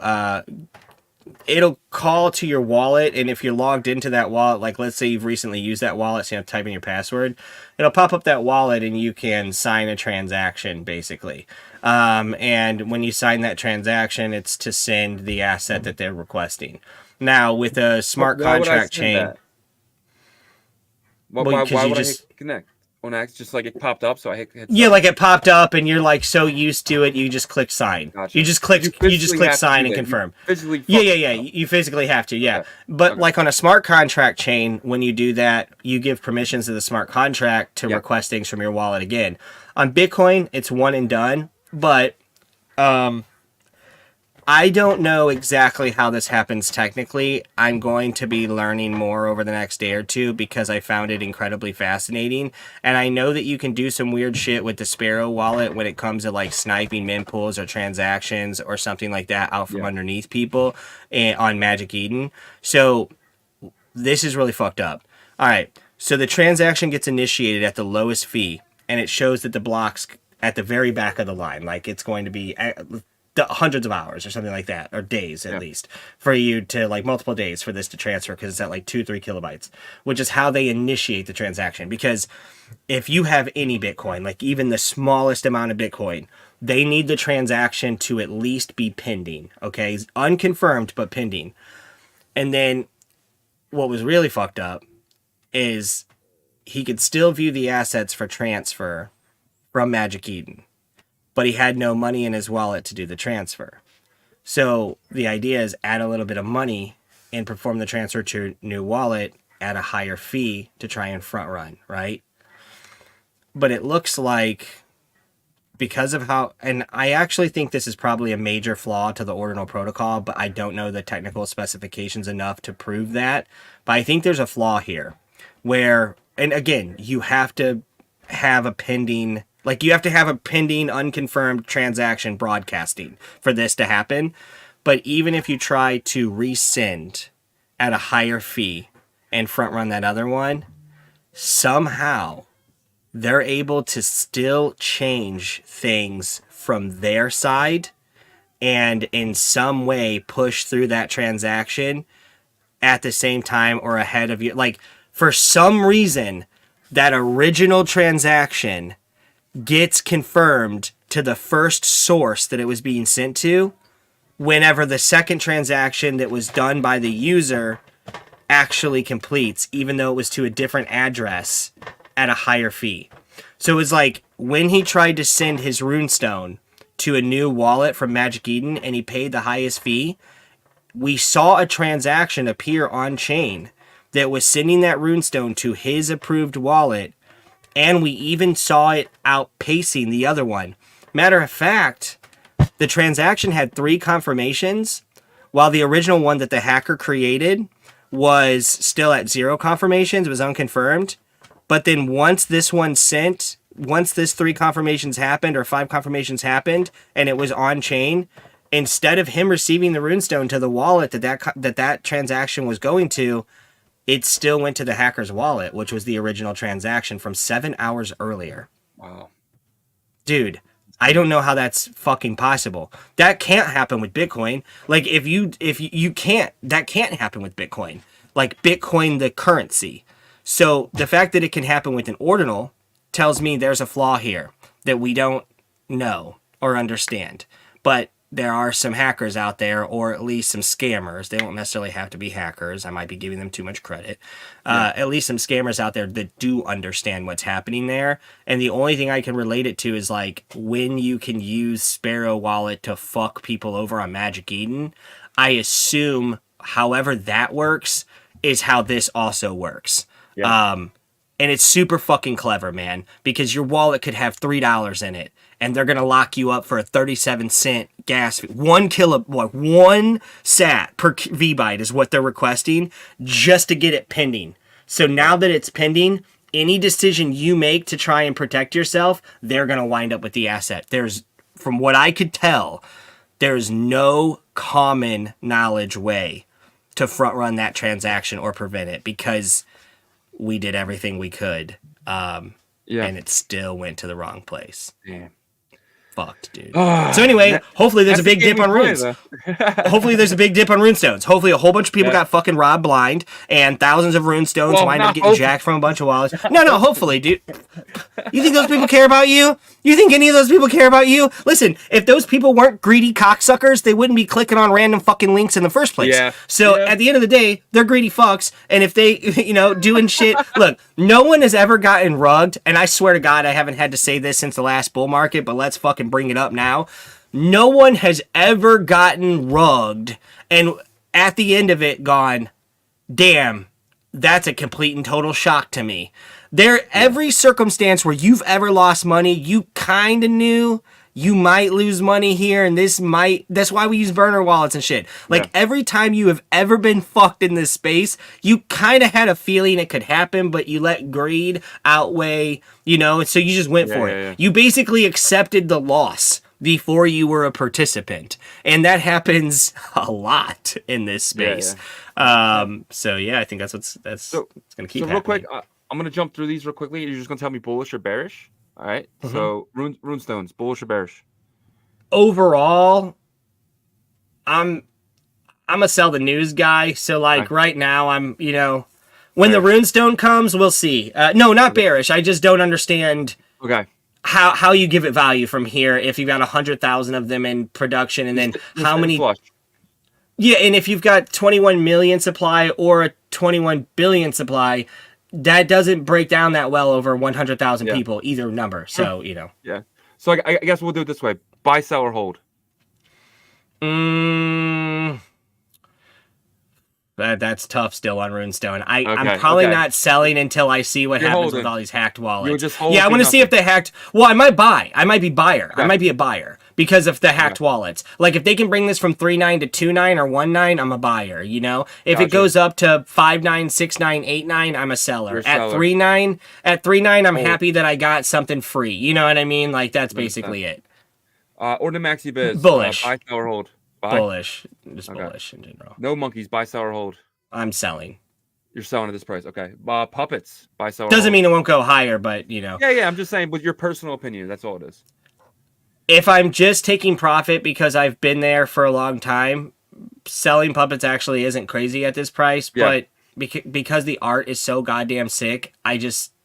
it'll call to your wallet, and if you're logged into that wallet, like let's say you've recently used that wallet, so you have to type in your password, it'll pop up that wallet and you can sign a transaction basically. And when you sign that transaction, it's to send the asset that they're requesting. Now with a smart contract chain... Why would I connect? on X, just like it popped up, so I hit Yeah, sign. like it popped up, and you're like so used to it, you just click sign. Gotcha. You just click sign and You confirm. physically Yeah. You physically have to, yeah. Okay. But Okay. like on a smart contract chain, when you do that, you give permissions to the smart contract to Yeah. request things from your wallet again. On Bitcoin, it's one and done, but I don't know exactly how this happens technically. I'm going to be learning more over the next day or two because I found it incredibly fascinating. And I know that you can do some weird shit with the Sparrow wallet when it comes to like sniping mempools or transactions or something like that out from underneath people on Magic Eden. So this is really fucked up. All right. So the transaction gets initiated at the lowest fee, and it shows that the block's at the very back of the line. Like it's going to be hundreds of hours or something like that, or days at least, for you to like multiple days for this to transfer because it's at like 2-3 kilobytes, which is how they initiate the transaction. Because if you have any Bitcoin, like even the smallest amount of Bitcoin, they need the transaction to at least be pending. Okay, unconfirmed but pending. And then what was really fucked up is he could still view the assets for transfer from Magic Eden, but he had no money in his wallet to do the transfer. So the idea is add a little bit of money and perform the transfer to your new wallet at a higher fee to try and front run, right? But it looks like because of how, and I actually think this is probably a major flaw to the Ordinal protocol, but I don't know the technical specifications enough to prove that. But I think there's a flaw here where, and again, you have to have a pending, like you have to have a pending unconfirmed transaction broadcasting for this to happen. But even if you try to resend at a higher fee and front run that other one, somehow they're able to still change things from their side and in some way push through that transaction at the same time or ahead of you. Like for some reason, that original transaction gets confirmed to the first source that it was being sent to, whenever the second transaction that was done by the user actually completes, even though it was to a different address at a higher fee. So it was like when he tried to send his runestone to a new wallet from Magic Eden and he paid the highest fee, we saw a transaction appear on chain that was sending that runestone to his approved wallet, and we even saw it outpacing the other one. Matter of fact, the transaction had 3 confirmations, while the original one that the hacker created was still at 0 confirmations, it was unconfirmed. But then once this 3 confirmations happened or 5 confirmations happened and it was on chain, instead of him receiving the runestone to the wallet that transaction was going to, it still went to the hacker's wallet, which was the original transaction from 7 hours earlier. Wow. Dude, I don't know how that's fucking possible. That can't happen with Bitcoin. Like if you can't, that can't happen with Bitcoin. Like Bitcoin, the currency. So the fact that it can happen with an ordinal tells me there's a flaw here that we don't know or understand. But there are some hackers out there, or at least some scammers. They don't necessarily have to be hackers. I might be giving them too much credit. At least some scammers out there that do understand what's happening there. And the only thing I can relate it to is like when you can use Sparrow Wallet to fuck people over on Magic Eden, I assume however that works is how this also works. Yeah. And it's super fucking clever, man, because your wallet could have $3 in it, and they're gonna lock you up for a 37-cent gas fee. 1 sat per VByte is what they're requesting just to get it pending. So now that it's pending, any decision you make to try and protect yourself, they're gonna wind up with the asset. There's, from what I could tell, there's no common knowledge way to front run that transaction or prevent it, because we did everything we could, and it still went to the wrong place. Yeah. fucked, dude. So anyway, hopefully there's a big dip on runes. Hopefully there's a big dip on runestones. Hopefully a whole bunch of people got fucking robbed blind and thousands of runestones wind up getting jacked from a bunch of wallets. No, hopefully, dude. You think those people care about you? You think any of those people care about you? Listen, if those people weren't greedy cocksuckers, they wouldn't be clicking on random fucking links in the first place. So at the end of the day, they're greedy fucks, and if they, doing shit. Look, no one has ever gotten rugged, and I swear to God, I haven't had to say this since the last bull market, but let's fucking bring it up now. No one has ever gotten rugged, and at the end of it gone, damn, that's a complete and total shock to me. Every circumstance where you've ever lost money, you kind of knew you might lose money here, and that's why we use burner wallets and shit. Every time you have ever been fucked in this space, you kind of had a feeling it could happen, but you let greed outweigh, so you just went for it. You basically accepted the loss before you were a participant, and that happens a lot in this space. I think that's it's gonna keep happening. Real quick, I'm gonna jump through these real quickly. You're just gonna tell me bullish or bearish. All right. So runestones, bullish or bearish? Overall, I'm a sell the news guy. So right now, I'm when the runestone comes, we'll see. No, not bearish. I just don't understand. Okay. How you give it value from here if you've got 100,000 of them in production, and then how many? Flush. Yeah, and if you've got 21 million supply or a 21 billion supply, that doesn't break down that well over 100,000 people, either number. So, Yeah. So I guess we'll do it this way. Buy, sell, or hold. That's tough still on Runestone. I'm probably not selling until I see what happens with all these hacked wallets. Just hold I want to see if they hacked. Well, I might buy. I might be buyer. Okay. I might be a buyer because of the hacked wallets. If they can bring this from 3.9 to 2.9 or 1.9, I'm a buyer. If it goes up to 5.9, 6.9, 8.9, I'm a seller. At 3.9, I'm happy that I got something free. You know what I mean? That's basically it. Ordinal Maxi Biz. Bullish. Buy, sell, or hold. Buy? Bullish. Just bullish in general. No monkeys. Buy, sell, or hold. I'm selling. You're selling at this price. Okay. Puppets. Buy, sell, or Doesn't hold. mean it won't go higher, but Yeah. I'm just saying with your personal opinion. That's all it is. If I'm just taking profit because I've been there for a long time, selling puppets actually isn't crazy at this price. But because the art is so goddamn sick, I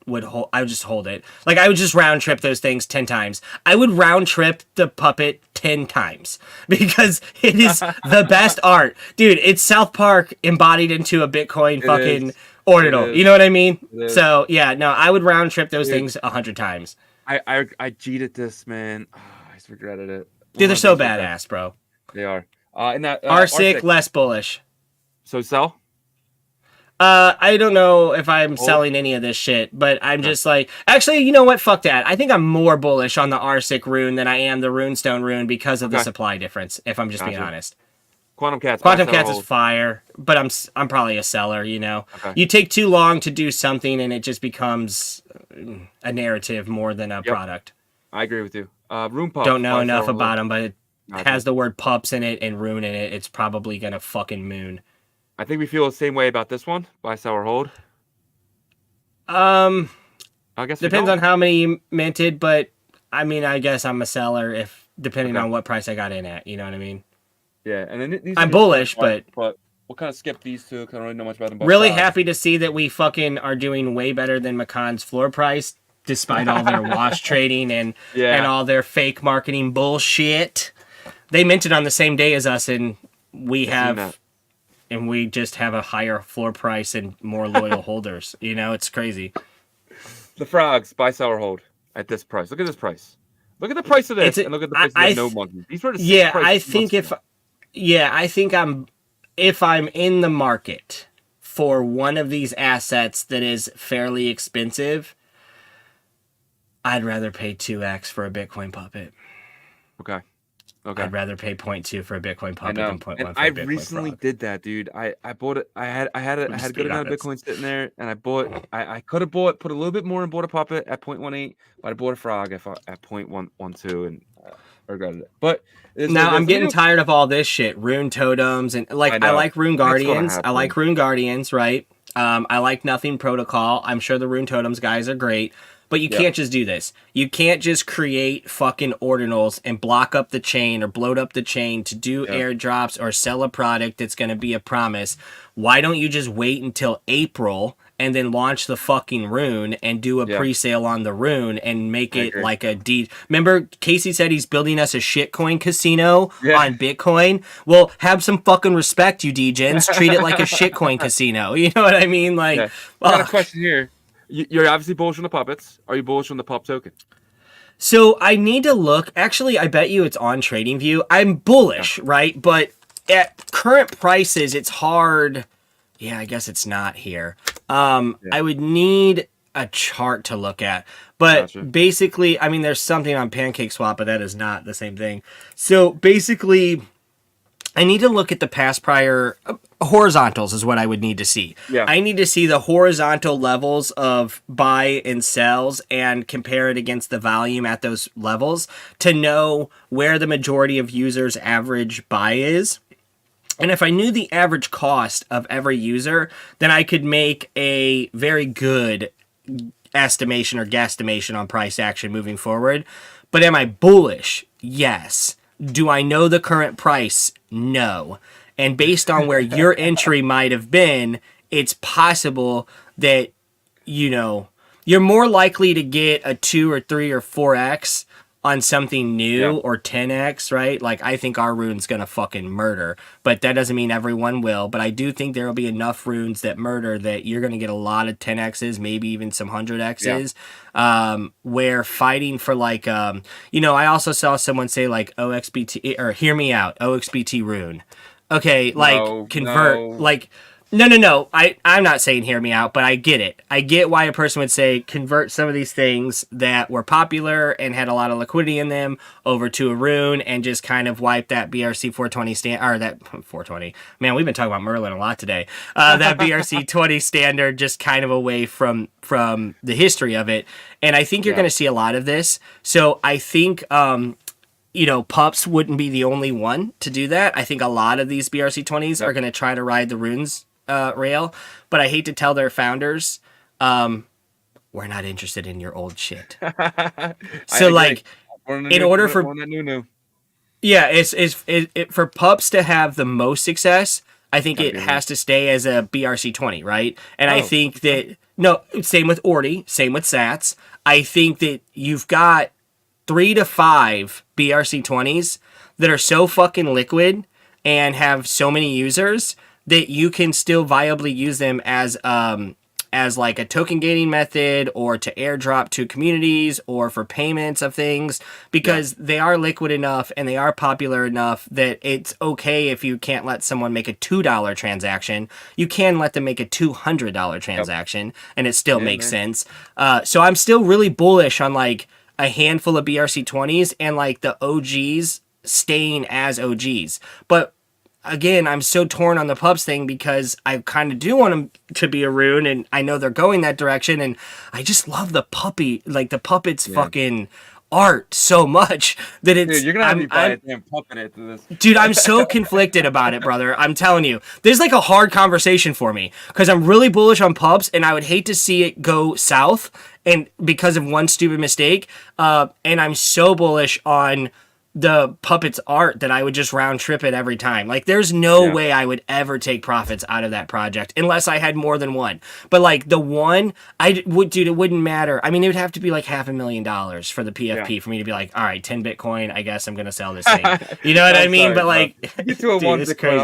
would just hold it. I would just round trip those things 10 times. I would round trip the puppet 10 times because it is the best art. Dude, it's South Park embodied into a Bitcoin fucking ordinal. You know what I mean? So, I would round trip those things 100 times. I cheated this, man. Oh, I just regretted it. Dude, they're so badass, bro. They are. And that R6, less bullish. So sell? I don't know if I'm selling any of this shit, but I'm just actually, you know what? Fuck that. I think I'm more bullish on the R6 rune than I am the runestone rune because of the supply difference, if I'm just being honest. Quantum Cats. Quantum Cats is fire, but I'm probably a seller, You take too long to do something and it just becomes a narrative more than a product. I agree with you. Rune Pup. Don't know enough about them, but it has the word pups in it and rune in it. It's probably gonna fucking moon. I think we feel the same way about this one. Buy, sell, or hold. I guess depends on how many you minted, but I guess I'm a seller depending on what price I got in at. You know what I mean? Yeah, and then I'm bullish, but we'll kind of skip these two. I don't really know much about them. Really happy to see that we fucking are doing way better than Macan's floor price, despite all their wash trading and all their fake marketing bullshit. They minted on the same day as us, and we just have a higher floor price and more loyal holders. It's crazy. The frogs, buy, sell, or hold at this price. Look at this price. Look at the price of this, and look at the price of no monkeys. These were the I think if I'm in the market for one of these assets that is fairly expensive, I'd rather pay 2x for a Bitcoin puppet. Okay. I'd rather pay 0.2 for a Bitcoin puppet than 0.1 for a Bitcoin I recently did that, dude. I bought it. I had a good amount of Bitcoin sitting there, and I could have put a little bit more and bought a puppet at 0.18, but I bought a frog at 0.112, and I regretted it. But now I'm getting tired of all this shit. Rune totems and I like Rune Guardians. I like Rune Guardians, right? I like Nothing Protocol. I'm sure the Rune Totems guys are great. But you can't just do this. You can't just create fucking ordinals and block up the chain or bloat up the chain to do airdrops or sell a product that's going to be a promise. Why don't you just wait until April and then launch the fucking Rune and do a pre-sale on the Rune and make it like a deed? Remember, Casey said he's building us a shitcoin casino on Bitcoin? Well, have some fucking respect, you degens. Treat it like a shitcoin casino. You know what I mean? Like, I got a question here. You're obviously bullish on the puppets. Are you bullish on the pup token? So I need to look. Actually, I bet you it's on TradingView. I'm bullish, right? But at current prices, it's hard. Yeah, I guess it's not here. I would need a chart to look at. But basically, I mean, there's something on PancakeSwap, but that is not the same thing. So basically, I need to look at the past prior horizontals is what I would need to see. Yeah. I need to see the horizontal levels of buy and sells and compare it against the volume at those levels to know where the majority of users' average buy is. And if I knew the average cost of every user, then I could make a very good estimation or guesstimation on price action moving forward. But am I bullish? Yes. Do I know the current price? No. And based on where your entry might have been, it's possible that, you know, you're more likely to get a 2 or 3 or 4x on something new or 10x, right? Like, I think our rune's gonna fucking murder, but that doesn't mean everyone will. But I do think there will be enough runes that murder that you're gonna get a lot of 10x's, maybe even some 100x's. Where fighting for like, you know, I also saw someone say like OXBT, or hear me out, OXBT rune. Okay, like convert, like, no. I'm not saying hear me out, but I get it. I get why a person would say convert some of these things that were popular and had a lot of liquidity in them over to a rune and just kind of wipe that BRC 420 or that 420. Man, we've been talking about Merlin a lot today. That BRC 20 standard just kind of away from the history of it. And I think you're going to see a lot of this. So I think, you know, pups wouldn't be the only one to do that. I think a lot of these BRC 20s are going to try to ride the runes rail, but I hate to tell their founders, we're not interested in your old shit. So like, in order for for pups to have the most success, I think it has to stay as a BRC 20, right? And I think that same with Ordi, same with Sats. I think that you've got 3 to 5 BRC 20s that are so fucking liquid and have so many users that you can still viably use them as like a token gating method or to airdrop to communities or for payments of things, because they are liquid enough and they are popular enough that it's okay if you can't let someone make a $2 transaction. You can let them make a $200 transaction and it still makes sense. So I'm still really bullish on like a handful of BRC 20s and like the OGs staying as OGs. But again, I'm so torn on the pups thing because I kind of do want them to be a rune, and I know they're going that direction, and I just love the puppets fucking art so much that it's... Dude, you're gonna have me buy a damn puppet after this. Dude, I'm so conflicted about it, brother. I'm telling you. There's like a hard conversation for me because I'm really bullish on pups, and I would hate to see it go south and because of one stupid mistake. And I'm so bullish on the puppets art that I would just round trip it every time. Like, there's no way I would ever take profits out of that project unless I had more than one. But like the one, it wouldn't matter. I mean, it would have to be like $500,000 for the PFP for me to be like, all right, 10 Bitcoin, I guess I'm going to sell this thing. You know what I mean? But like, get to a dude, 1 Bitcoin,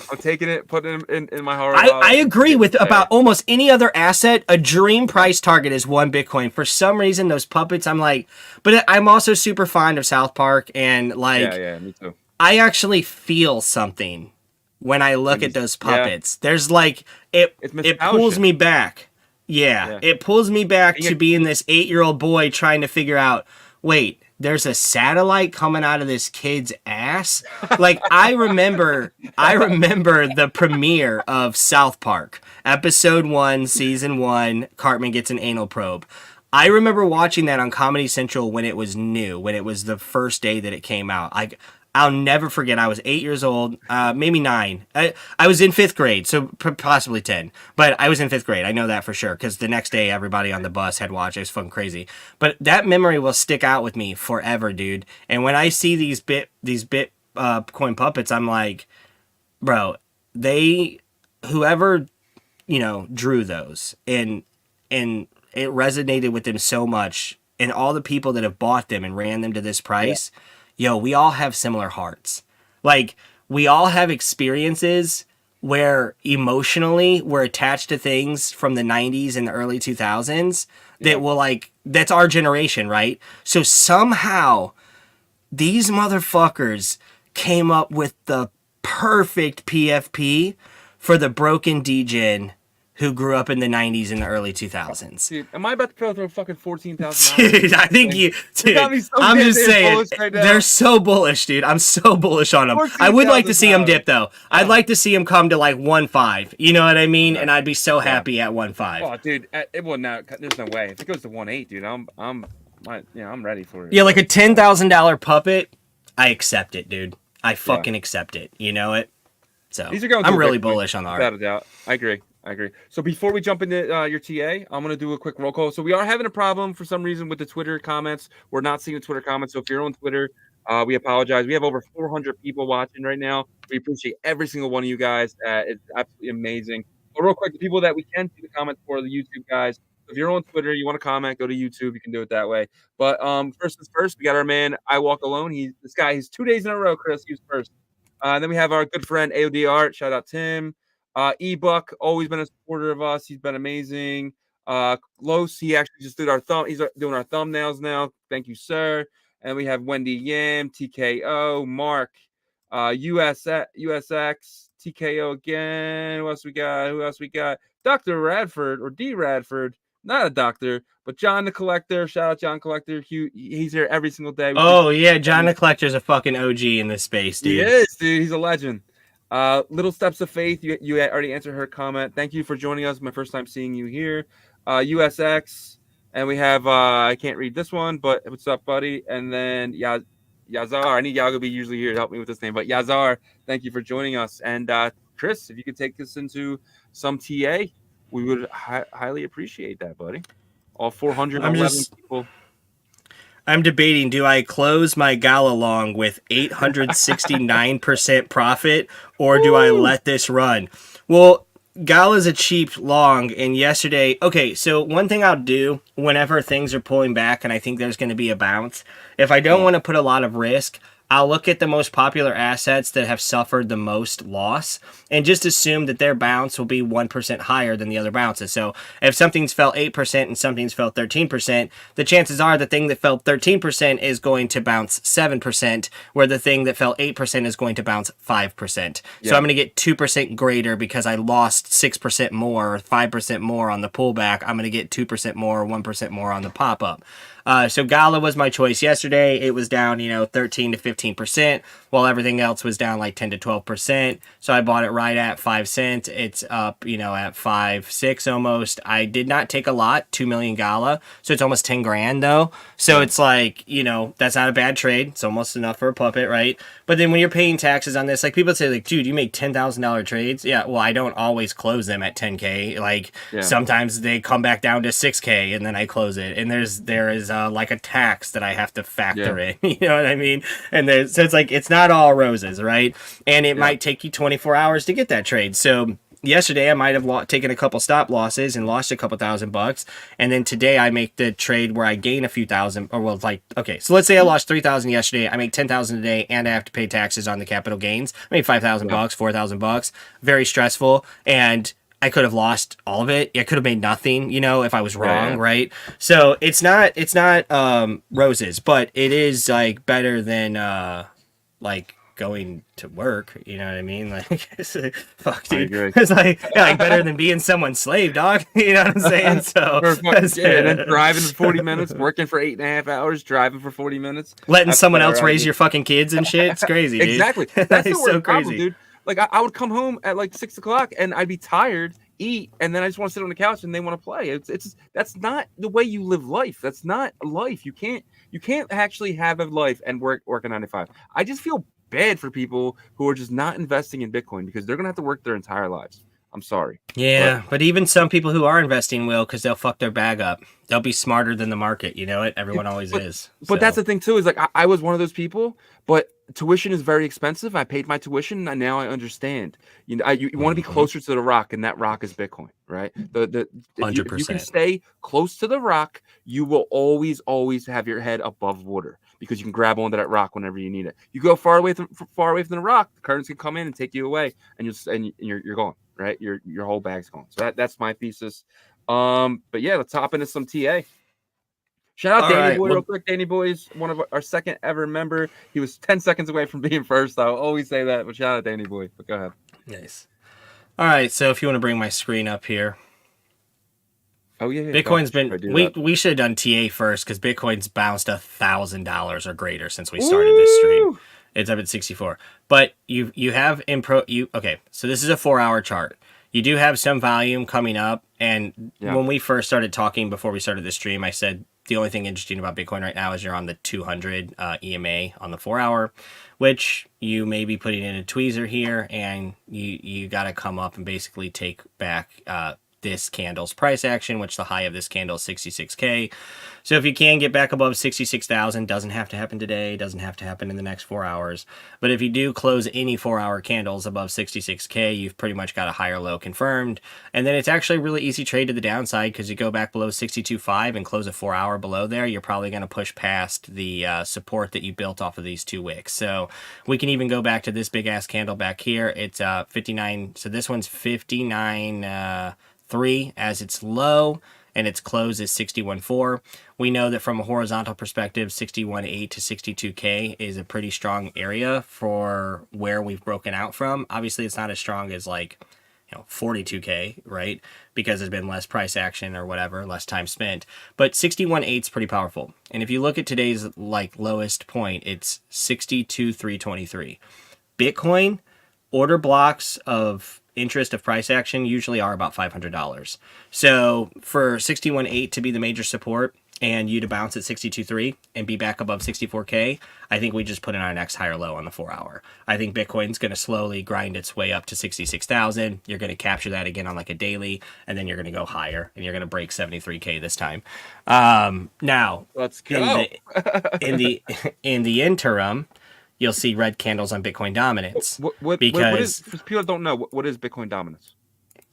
I'm taking it, putting it in my heart. I agree with about almost any other asset. A dream price target is 1 Bitcoin. For some reason, those puppets, I'm like, but I'm also super fond of South Park and like, me too. I actually feel something when I look at those puppets. There's like, it pulls me back. It pulls me back to being this 8-year-old boy trying to figure out, wait, there's a satellite coming out of this kid's ass. Like, I remember the premiere of South Park, episode 1, season 1, Cartman gets an anal probe. I remember watching that on Comedy Central when it was new, when it was the first day that it came out. I'll never forget. I was 8 years old, maybe 9. I was in 5th grade, so possibly 10. But I was in 5th grade. I know that for sure because the next day everybody on the bus had watched. It was fucking crazy. But that memory will stick out with me forever, dude. And when I see these Bitcoin puppets, I'm like, bro, whoever drew those and it resonated with them so much, and all the people that have bought them and ran them to this price. Yo, we all have similar hearts. Like, we all have experiences where emotionally we're attached to things from the 90s and the early 2000s that will, like, that's our generation, right? So somehow these motherfuckers came up with the perfect PFP for the broken degen who grew up in the 90s and the early 2000s. Dude, am I about to throw fucking $14,000? Dude, I think I'm just saying, right, they're so bullish, dude. I'm so bullish on them. I would like to see them dip, though. I'd like to see them come to like 1.5. You know what I mean? And I'd be so happy at 1.5. Oh, dude, it will not. There's no way. If it goes to 1.8, dude, I'm ready for it. Yeah, like a $10,000 puppet, I accept it, dude. I fucking accept it. You know it? So these are going. I'm really bullish on the art. Without a doubt. I agree. So before we jump into your TA, I'm going to do a quick roll call. So we are having a problem for some reason with the Twitter comments. We're not seeing the Twitter comments. So if you're on Twitter, we apologize. We have over 400 people watching right now. We appreciate every single one of you guys. It's absolutely amazing. But real quick, the people that we can see the comments for, the YouTube guys. If you're on Twitter, you want to comment, go to YouTube. You can do it that way. But first is first. We got our man, I Walk Alone. He's 2 days in a row, Chris. He's first. Then we have our good friend, AOD Art. Shout out Tim. Ebuck, always been a supporter of us. He's been amazing. Los, he actually just did our thumb. He's doing our thumbnails now. Thank you, sir. And we have Wendy Yam, TKO, Mark, USX, TKO again. Who else we got? Dr. Radford or D. Radford. Not a doctor, but John the Collector. Shout out John Collector. He's here every single day. Yeah, John the Collector's a fucking OG in this space, dude. He is, dude. He's a legend. Little Steps of Faith, you already answered her comment. Thank you for joining us. My first time seeing you here. USX, and we have I can't read this one, but what's up, buddy? And then Yazar. I need Yagobi usually here to help me with this name, but Yazar, thank you for joining us. And Chris, if you could take us into some TA, we would highly appreciate that, buddy. All 411 people. I'm debating, do I close my gala long with 869% profit, or do I let this run? Well, Gala's a cheap long, and yesterday... Okay, so one thing I'll do whenever things are pulling back and I think there's going to be a bounce, if I don't want to put a lot of risk, I'll look at the most popular assets that have suffered the most loss and just assume that their bounce will be 1% higher than the other bounces. So if something's fell 8% and something's fell 13%, the chances are the thing that fell 13% is going to bounce 7%, where the thing that fell 8% is going to bounce 5%. Yeah. So I'm going to get 2% greater because I lost 6% more or 5% more on the pullback. I'm going to get 2% more or 1% more on the pop-up. So Gala was my choice yesterday. It was down, 13 to 15%, while everything else was down like 10 to 12%. So I bought it right at 5 cents. It's up, at 5.6 almost. I did not take a lot, 2 million Gala. So it's almost 10 grand though. So it's like, that's not a bad trade. It's almost enough for a puppet, right? But then when you're paying taxes on this, like people say like, dude, you make $10,000 trades. Yeah. Well, I don't always close them at 10K. Like sometimes they come back down to 6K and then I close it. And there is like a tax that I have to factor in, you know what I mean? And so it's like, it's not all roses, right? And it might take you 24 hours to get that trade. So yesterday I might have taken a couple stop losses and lost a couple $1,000. And then today I make the trade where I gain a few thousand, or well, like, okay, so let's say I lost 3,000 yesterday. I make 10,000 today and I have to pay taxes on the capital gains. I made $5,000, $4,000, very stressful. And I could have lost all of it. I could have made nothing, if I was wrong, right? So it's not roses, but it is like better than like going to work. You know what I mean? Like, fuck, dude. It's like better than being someone's slave, dog. You know what I'm saying? So and then driving for 40 minutes, working for 8.5 hours, driving for 40 minutes, letting someone else raise your fucking kids and shit. It's crazy, dude. Exactly. That's the so crazy, dude. Like I would come home at like 6 o'clock and I'd be tired, eat, and then I just want to sit on the couch and they want to play. It's that's not the way you live life. That's not life. You can't actually have a life and work a 9 to 5. I just feel bad for people who are just not investing in Bitcoin because they're gonna have to work their entire lives. I'm sorry. Yeah, but even some people who are investing will, because they'll fuck their bag up. They'll be smarter than the market. You know it. Everyone always is. But that's the thing too, is like I was one of those people, but tuition is very expensive. I paid my tuition, and now I understand. You know, you want to be closer to the rock, and that rock is Bitcoin, right? If you can 100%. stay close to the rock, you will always have your head above water because you can grab onto that rock whenever you need it. You go far away from the rock, the currents can come in and take you away, and you're gone, right? Your whole bag's gone. So that's my thesis. But yeah, let's hop into some TA. Shout out Danny Boy real quick. Danny Boy is one of our second ever member. He was 10 seconds away from being first. I'll always say that, but shout out Danny Boy. But go ahead. Nice. All right, so if you want to bring my screen up here. Oh yeah. Bitcoin's been we should have done TA first because Bitcoin's bounced $1,000 or greater since we started this stream. It's up at 64. But you have okay, so this is a 4-hour chart. You do have some volume coming up, and when we first started talking before we started the stream, I said the only thing interesting about Bitcoin right now is you're on the 200 EMA on the 4-hour, which you may be putting in a tweezer here, and you got to come up and basically take back this candle's price action, which the high of this candle is 66K. So if you can get back above 66,000, doesn't have to happen today, doesn't have to happen in the next 4 hours. But if you do close any 4-hour candles above 66K, you've pretty much got a higher low confirmed. And then it's actually a really easy trade to the downside because you go back below 62.5 and close a 4-hour below there, you're probably going to push past the support that you built off of these two wicks. So we can even go back to this big ass candle back here. It's 59. So this one's 59.3 as its low, and its close is 61.4. We know that from a horizontal perspective, 61.8 to 62K is a pretty strong area for where we've broken out from. Obviously, it's not as strong as 42K, right? Because there's been less price action or whatever, less time spent. But 61.8 is pretty powerful. And if you look at today's lowest point, it's 62,323. Bitcoin order blocks of interest of price action usually are about $500. So for 61.8 to be the major support and you to bounce at 62.3 and be back above 64K, I think we just put in our next higher low on the 4-hour. I think Bitcoin's going to slowly grind its way up to 66,000. You're going to capture that again on a daily, and then you're going to go higher and you're going to break 73K this time. Now, let's go. in the interim, you'll see red candles on Bitcoin dominance. What is, for people that don't know, what is Bitcoin dominance?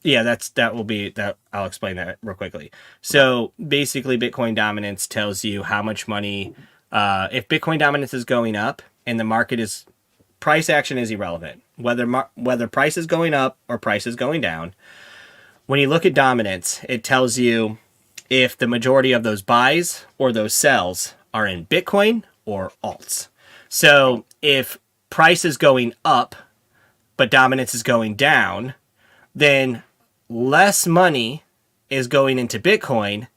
Yeah, that will be that. I'll explain that real quickly. So basically, Bitcoin dominance tells you how much money. If Bitcoin dominance is going up and the market is, price action is irrelevant. Whether price is going up or price is going down. When you look at dominance, it tells you if the majority of those buys or those sells are in Bitcoin or alts. So if price is going up, but dominance is going down, then less money is going into Bitcoin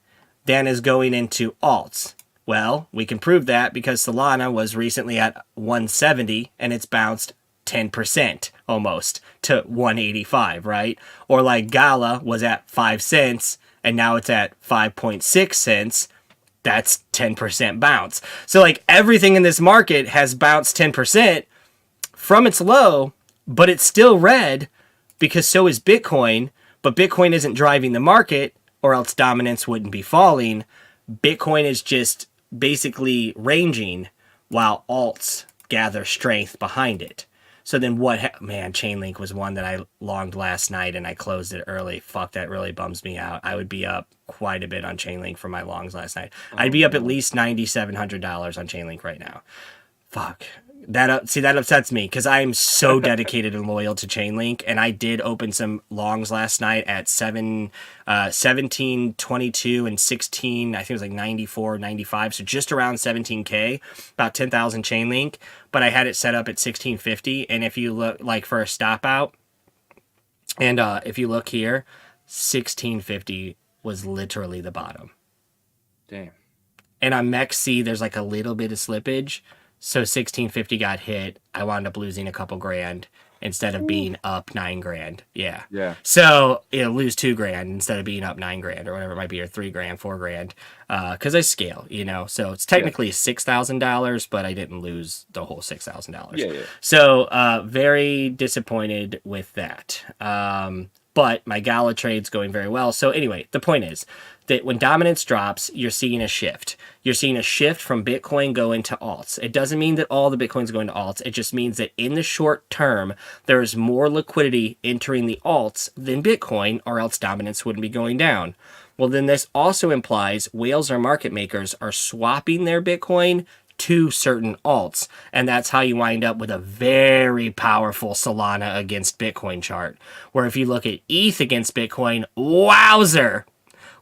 than is going into alts. Well, we can prove that because Solana was recently at 170 and it's bounced 10% almost to 185, right? Or Gala was at 5 cents and now it's at 5.6 cents. That's 10% bounce. So everything in this market has bounced 10% from its low, but it's still red because so is Bitcoin, but Bitcoin isn't driving the market or else dominance wouldn't be falling. Bitcoin is just basically ranging while alts gather strength behind it. So then Chainlink was one that I longed last night and I closed it early. Fuck, that really bums me out. I would be up quite a bit on Chainlink for my longs last night. I'd be up at least $9,700 on Chainlink right now. Fuck. That upsets me because I am so dedicated and loyal to Chainlink, and I did open some longs last night at 17, 22, and 16. I think it was 94, 95, so just around 17K, about 10,000 Chainlink, but I had it set up at 1650, and if you look for a stop out, and if you look here, 1650 was literally the bottom. Damn. And on MEXC, there's a little bit of slippage. So 1650 got hit. I wound up losing a couple grand. instead of being up 9 grand. Yeah. Yeah. So it'll lose 2 grand instead of being up 9 grand or whatever it might be, or 3 grand, 4 grand. Cause I scale, you know, so it's technically $6,000, but I didn't lose the whole $6,000. Yeah. So, very disappointed with that. But my Gala trade's going very well. So anyway, the point is that when dominance drops, you're seeing a shift. You're seeing a shift from Bitcoin going to alts. It doesn't mean that all the Bitcoin's going to alts. It just means that in the short term, there is more liquidity entering the alts than Bitcoin, or else dominance wouldn't be going down. Well, then this also implies whales or market makers are swapping their Bitcoin to certain alts, and that's how you wind up with a very powerful Solana against Bitcoin chart, where if you look at ETH against Bitcoin, wowzer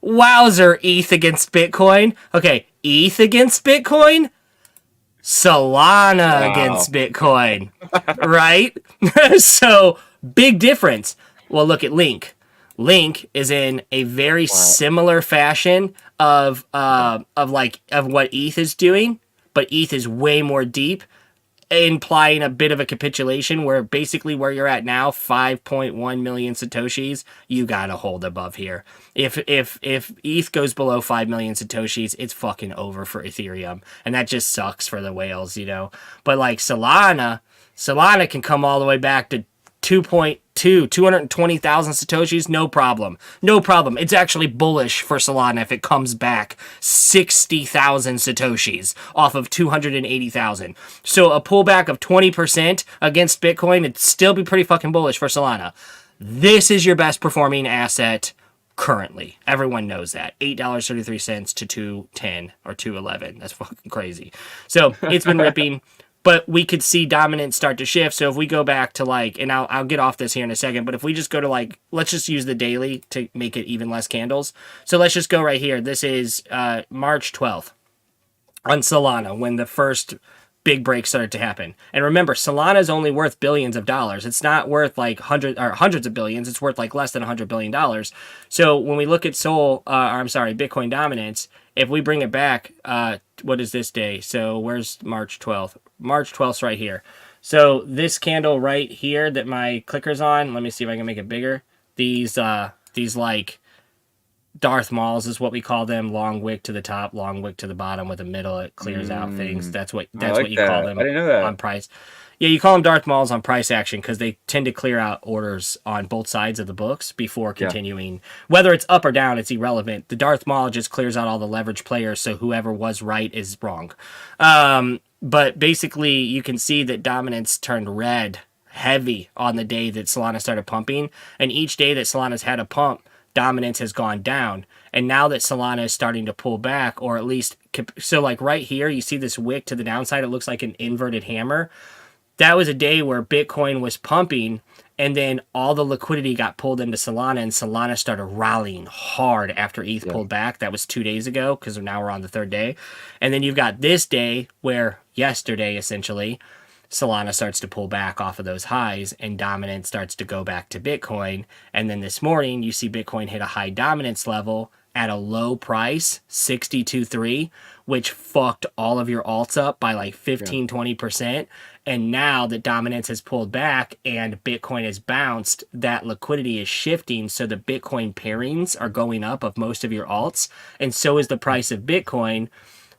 ETH against Bitcoin. Okay, ETH against Bitcoin, Solana against Bitcoin, right? So big difference. Well, look at Link. Link is in a very similar fashion of what ETH is doing, but ETH is way more deep, implying a bit of a capitulation where basically where you're at now, 5.1 million Satoshis, you gotta hold above here. If ETH goes below 5 million Satoshis, it's fucking over for Ethereum. And that just sucks for the whales, you know. But like Solana can come all the way back to 220,000 Satoshis, no problem. It's actually bullish for Solana if it comes back 60,000 Satoshis off of 280,000. So a pullback of 20% against Bitcoin, it'd still be pretty fucking bullish for Solana. This is your best performing asset currently. Everyone knows that. $8.33 to $2.10 or $2.11. That's fucking crazy. So it's been ripping. But we could see dominance start to shift. So if we go back to like, and I'll get off this here in a second, but if we just go to like, let's just use the daily to make it even less candles. So let's just go right here. This is March 12th on Solana when the first big break started to happen. And remember, Solana is only worth billions of dollars. It's not worth like hundreds of billions. It's worth like less than $100 billion. So when we look at Bitcoin dominance, if we bring it back, what is this day? So where's March 12th? March 12th right here. So this candle right here that my clicker's on, let me see if I can make it bigger. These like Darth Mauls is what we call them. Long wick to the top, long wick to the bottom with a middle. It clears out things. That's what you call them. I didn't know that. On price. Yeah, you call them Darth Mauls on price action because they tend to clear out orders on both sides of the books before continuing. Yeah. Whether it's up or down, it's irrelevant. The Darth Maul just clears out all the leverage players, so whoever was right is wrong. But basically, you can see that dominance turned red heavy on the day that Solana started pumping. And each day that Solana's had a pump, dominance has gone down. And now that Solana is starting to pull back, or at least, so like right here, you see this wick to the downside. It looks like an inverted hammer. That was a day where Bitcoin was pumping, and then all the liquidity got pulled into Solana, and Solana started rallying hard after ETH pulled back. That was 2 days ago, because now we're on the third day. And then you've got this day where yesterday, essentially, Solana starts to pull back off of those highs, and dominance starts to go back to Bitcoin. And then this morning, you see Bitcoin hit a high dominance level at a low price, 62.3, which fucked all of your alts up by like 15-20%. And now that dominance has pulled back and Bitcoin has bounced, that liquidity is shifting, so the Bitcoin pairings are going up of most of your alts, and so is the price of Bitcoin.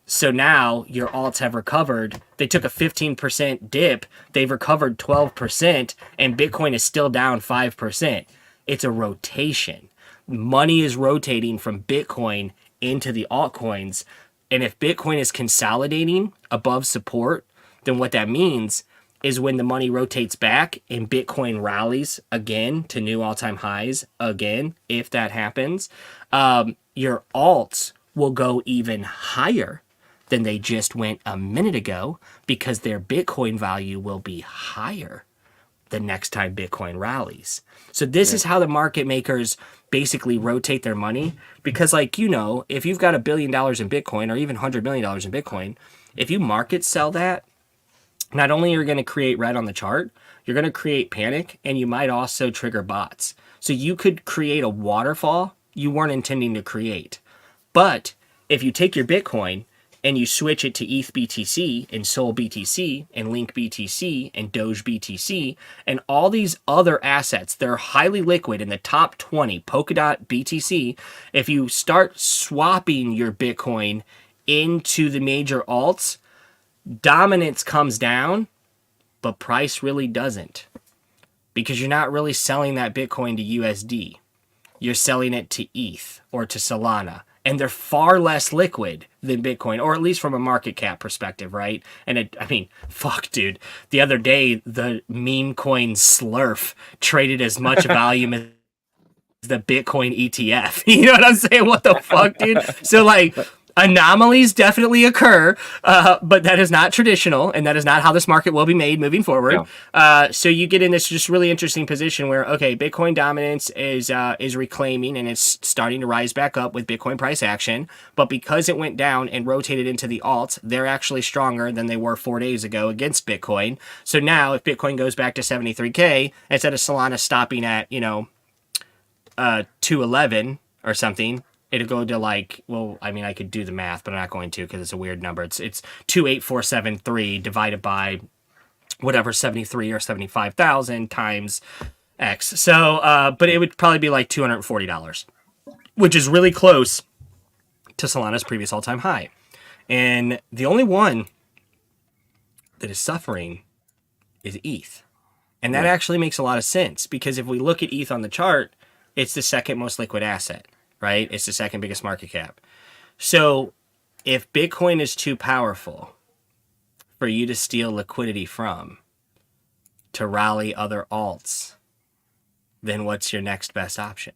So now your alts have recovered. They took a 15% dip. They've recovered 12%, and Bitcoin is still down 5%. It's a rotation. Money is rotating from Bitcoin into the altcoins. And if Bitcoin is consolidating above support, then what that means is when the money rotates back and Bitcoin rallies again to new all-time highs again, if that happens, your alts will go even higher than they just went a minute ago, because their Bitcoin value will be higher the next time Bitcoin rallies. So this is how the market makers basically rotate their money, because like, you know, if you've got $1 billion in Bitcoin or even $100 million in Bitcoin, if you market sell that, not only are you going to create red on the chart, you're going to create panic, and you might also trigger bots. So you could create a waterfall you weren't intending to create. But if you take your Bitcoin and you switch it to ETH BTC and Sol BTC and Link BTC and Doge BTC and all these other assets, they're highly liquid in the top 20, Polkadot BTC. If you start swapping your Bitcoin into the major alts, dominance comes down, but price really doesn't, because you're not really selling that Bitcoin to USD. You're selling it to ETH or to Solana, and they're far less liquid than Bitcoin, or at least from a market cap perspective, right? And I mean, fuck, dude. The other day, the meme coin Slurf traded as much volume as the Bitcoin ETF. You know what I'm saying? What the fuck, dude? So, like, anomalies definitely occur, but that is not traditional, and that is not how this market will be made moving forward. Yeah. So you get in this just really interesting position where, okay, Bitcoin dominance is reclaiming, and it's starting to rise back up with Bitcoin price action, but because it went down and rotated into the alts, they're actually stronger than they were 4 days ago against Bitcoin. So now if Bitcoin goes back to 73K, instead of Solana stopping at, 211 or something, it'll go to like, well, I mean, I could do the math, but I'm not going to because it's a weird number. It's 28473 divided by whatever, 73 or 75,000 times X. So, but it would probably be like $240, which is really close to Solana's previous all-time high. And the only one that is suffering is ETH. And that actually makes a lot of sense, because if we look at ETH on the chart, it's the second most liquid asset. Right? It's the second biggest market cap. So if Bitcoin is too powerful for you to steal liquidity from, to rally other alts, then what's your next best option?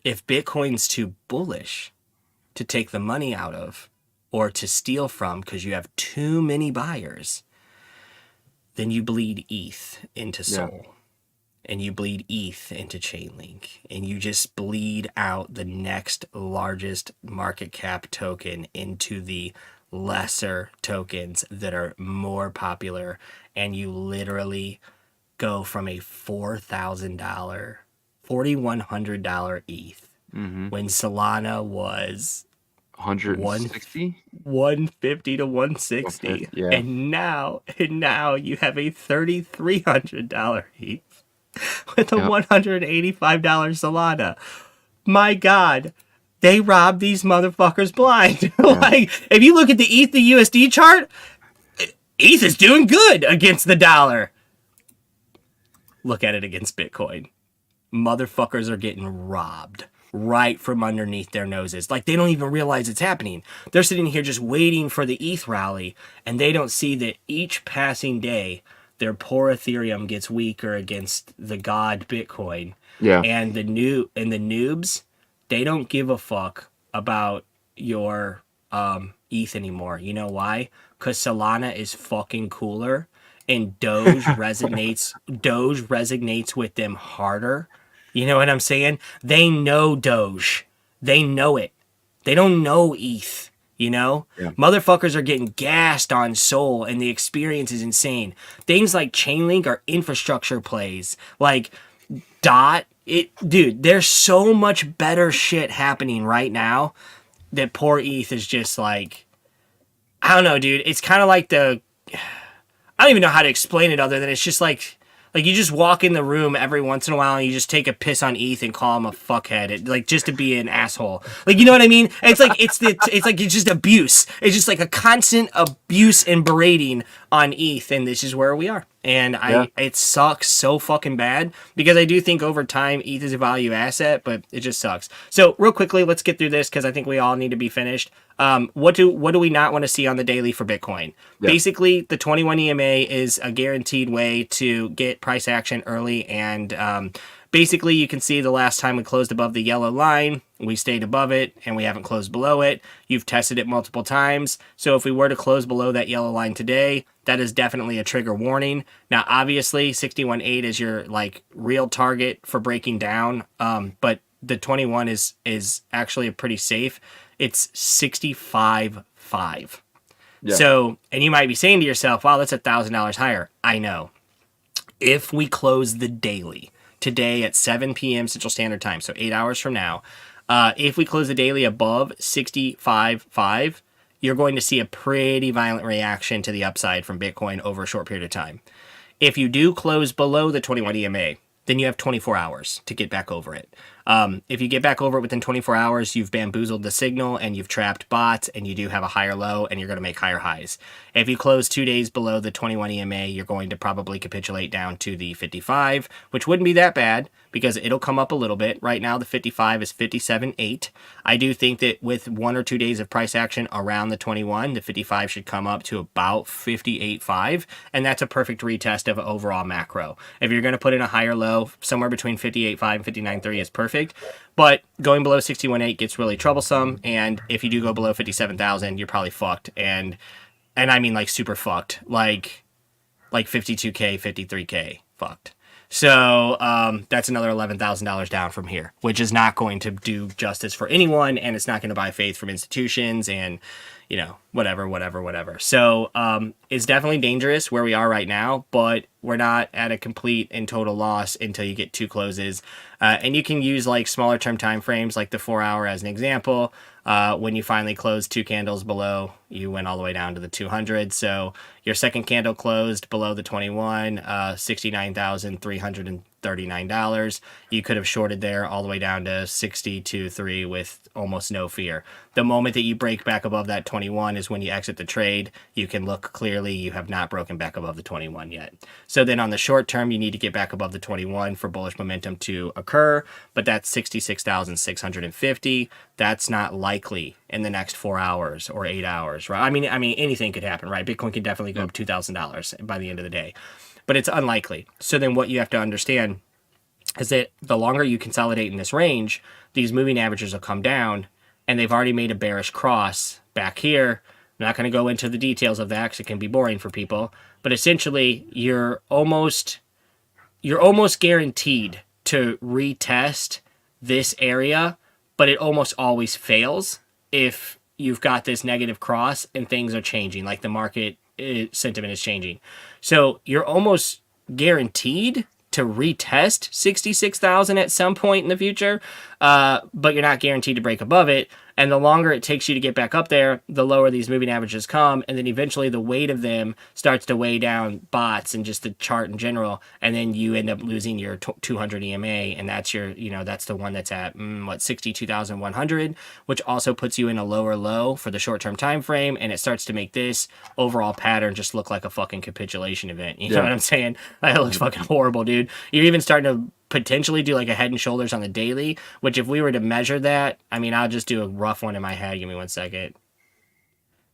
If Bitcoin's too bullish to take the money out of or to steal from because you have too many buyers, then you bleed ETH into Sol. Yeah. And you bleed ETH into Chainlink, and you just bleed out the next largest market cap token into the lesser tokens that are more popular, and you literally go from a $4,000, $4,100 ETH when Solana was 160, 150 to 160, yeah. and now you have a $3,300 ETH. With a $185 Solana. My God, they robbed these motherfuckers blind. Like, if you look at the ETH to USD chart, ETH is doing good against the dollar. Look at it against Bitcoin. Motherfuckers are getting robbed right from underneath their noses. Like, they don't even realize it's happening. They're sitting here just waiting for the ETH rally, and they don't see that each passing day their poor Ethereum gets weaker against the god Bitcoin. Yeah. And the noobs, they don't give a fuck about your ETH anymore. You know why? Because Solana is fucking cooler, and Doge resonates with them harder. You know what I'm saying? They know Doge. They know it. They don't know ETH. Motherfuckers are getting gassed on Sol, and the experience is insane. Things like Chainlink are infrastructure plays. Like dude, there's so much better shit happening right now that poor ETH is just like, I don't know, dude. It's kind of like I don't even know how to explain it other than it's just like you just walk in the room every once in a while and you just take a piss on ETH and call him a fuckhead, just to be an asshole. Like, you know what I mean? It's like it's just abuse. It's just like a constant abuse and berating on ETH, and this is where we are. And it sucks so fucking bad, because I do think over time ETH is a value asset, but it just sucks. So real quickly, let's get through this because I think we all need to be finished. What do we not want to see on the daily for Bitcoin? Yeah. Basically, the 21 EMA is a guaranteed way to get price action early, and basically you can see the last time we closed above the yellow line, we stayed above it, and we haven't closed below it. You've tested it multiple times, so if we were to close below that yellow line today, that is definitely a trigger warning. Now, obviously, 61.8 is your real target for breaking down, but the 21 is actually pretty safe. It's 65.5. Yeah. So, and you might be saying to yourself, wow, that's $1,000 higher. I know. If we close the daily today at 7 p.m. Central Standard Time, so 8 hours from now, If we close the daily above 65.5, you're going to see a pretty violent reaction to the upside from Bitcoin over a short period of time. If you do close below the 21 EMA, then you have 24 hours to get back over it. If you get back over it within 24 hours, you've bamboozled the signal and you've trapped bots, and you do have a higher low and you're going to make higher highs. If you close 2 days below the 21 EMA, you're going to probably capitulate down to the 55, which wouldn't be that bad because it'll come up a little bit. Right now, the 55 is 57.8. I do think that with 1 or 2 days of price action around the 21, the 55 should come up to about 58.5, and that's a perfect retest of overall macro. If you're going to put in a higher low, somewhere between 58.5 and 59.3 is perfect. But going below 61.8 gets really troublesome, and if you do go below 57,000, you're probably fucked, and I mean like super fucked, like 52K, 53K fucked. So that's another $11,000 down from here, which is not going to do justice for anyone, and it's not going to buy faith from institutions, and whatever. So it's definitely dangerous where we are right now, but we're not at a complete and total loss until you get 2 closes. And you can use like smaller term time frames, like the 4 hour as an example. When you finally close 2 candles below, you went all the way down to the 200. So your second candle closed below the 21, $69,339. You could have shorted there all the way down to 62.3 with almost no fear. The moment that you break back above that 21 is when you exit the trade. You can look clearly you have not broken back above the 21 yet. So then on the short term, you need to get back above the 21 for bullish momentum to occur, but that's 66,650. That's not likely in the next 4 hours or 8 hours, right? I mean, anything could happen, right? Bitcoin could definitely go up $2,000 by the end of the day, but it's unlikely. So then what you have to understand is that the longer you consolidate in this range, these moving averages will come down, and they've already made a bearish cross back here. I'm not going to go into the details of that because it can be boring for people, but essentially you're almost guaranteed to retest this area, but it almost always fails if you've got this negative cross and things are changing, like the market sentiment is changing. So you're almost guaranteed to retest 66,000 at some point in the future, but you're not guaranteed to break above it. And the longer it takes you to get back up there, the lower these moving averages come. And then eventually the weight of them starts to weigh down bots and just the chart in general. And then you end up losing your 200 EMA. And that's your, that's the one that's at 62,100, which also puts you in a lower low for the short-term time frame. And it starts to make this overall pattern just look like a fucking capitulation event. You know what I'm saying? That looks fucking horrible, dude. You're even starting to potentially do like a head and shoulders on the daily, which if we were to measure that, I'll just do a rough one in my head. Give me 1 second.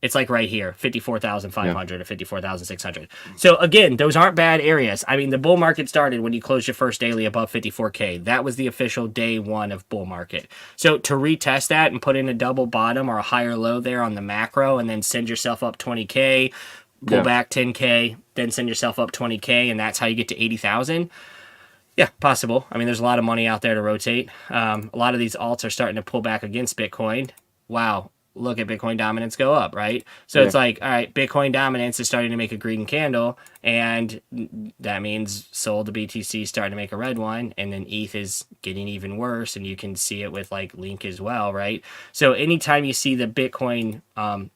It's like right here, 54,500 to 54,600. So again, those aren't bad areas. The bull market started when you closed your first daily above 54K. That was the official day 1 of bull market. So to retest that and put in a double bottom or a higher low there on the macro, and then send yourself up 20K, pull back 10K, then send yourself up 20K, and that's how you get to 80,000. Yeah, possible. There's a lot of money out there to rotate. A lot of these alts are starting to pull back against Bitcoin. Wow, look at Bitcoin dominance go up, right? So it's like, all right, Bitcoin dominance is starting to make a green candle, and that means sold to BTC starting to make a red one, and then ETH is getting even worse, and you can see it with like Link as well, right? So anytime you see the Bitcoin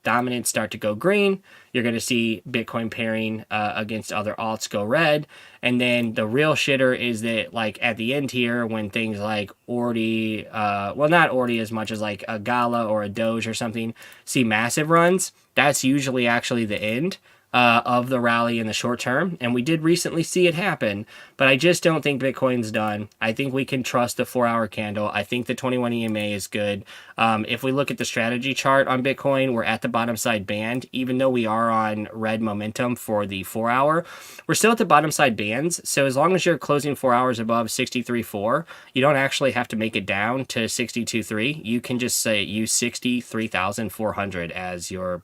dominance start to go green, you're going to see Bitcoin pairing against other alts go red. And then the real shitter is that, like, at the end here, when things like Ordi, not Ordi as much as like a Gala or a Doge or something, see massive runs, that's usually actually the end of the rally in the short term. And we did recently see it happen, but I just don't think Bitcoin's done. I think we can trust the 4 hour candle. I think the 21 EMA is good. If we look at the strategy chart on Bitcoin, we're at the bottom side band. Even though we are on red momentum for the 4 hour, we're still at the bottom side bands. So as long as you're closing 4 hours above 63.4, you don't actually have to make it down to 62.3. You can just say use 63,400 as your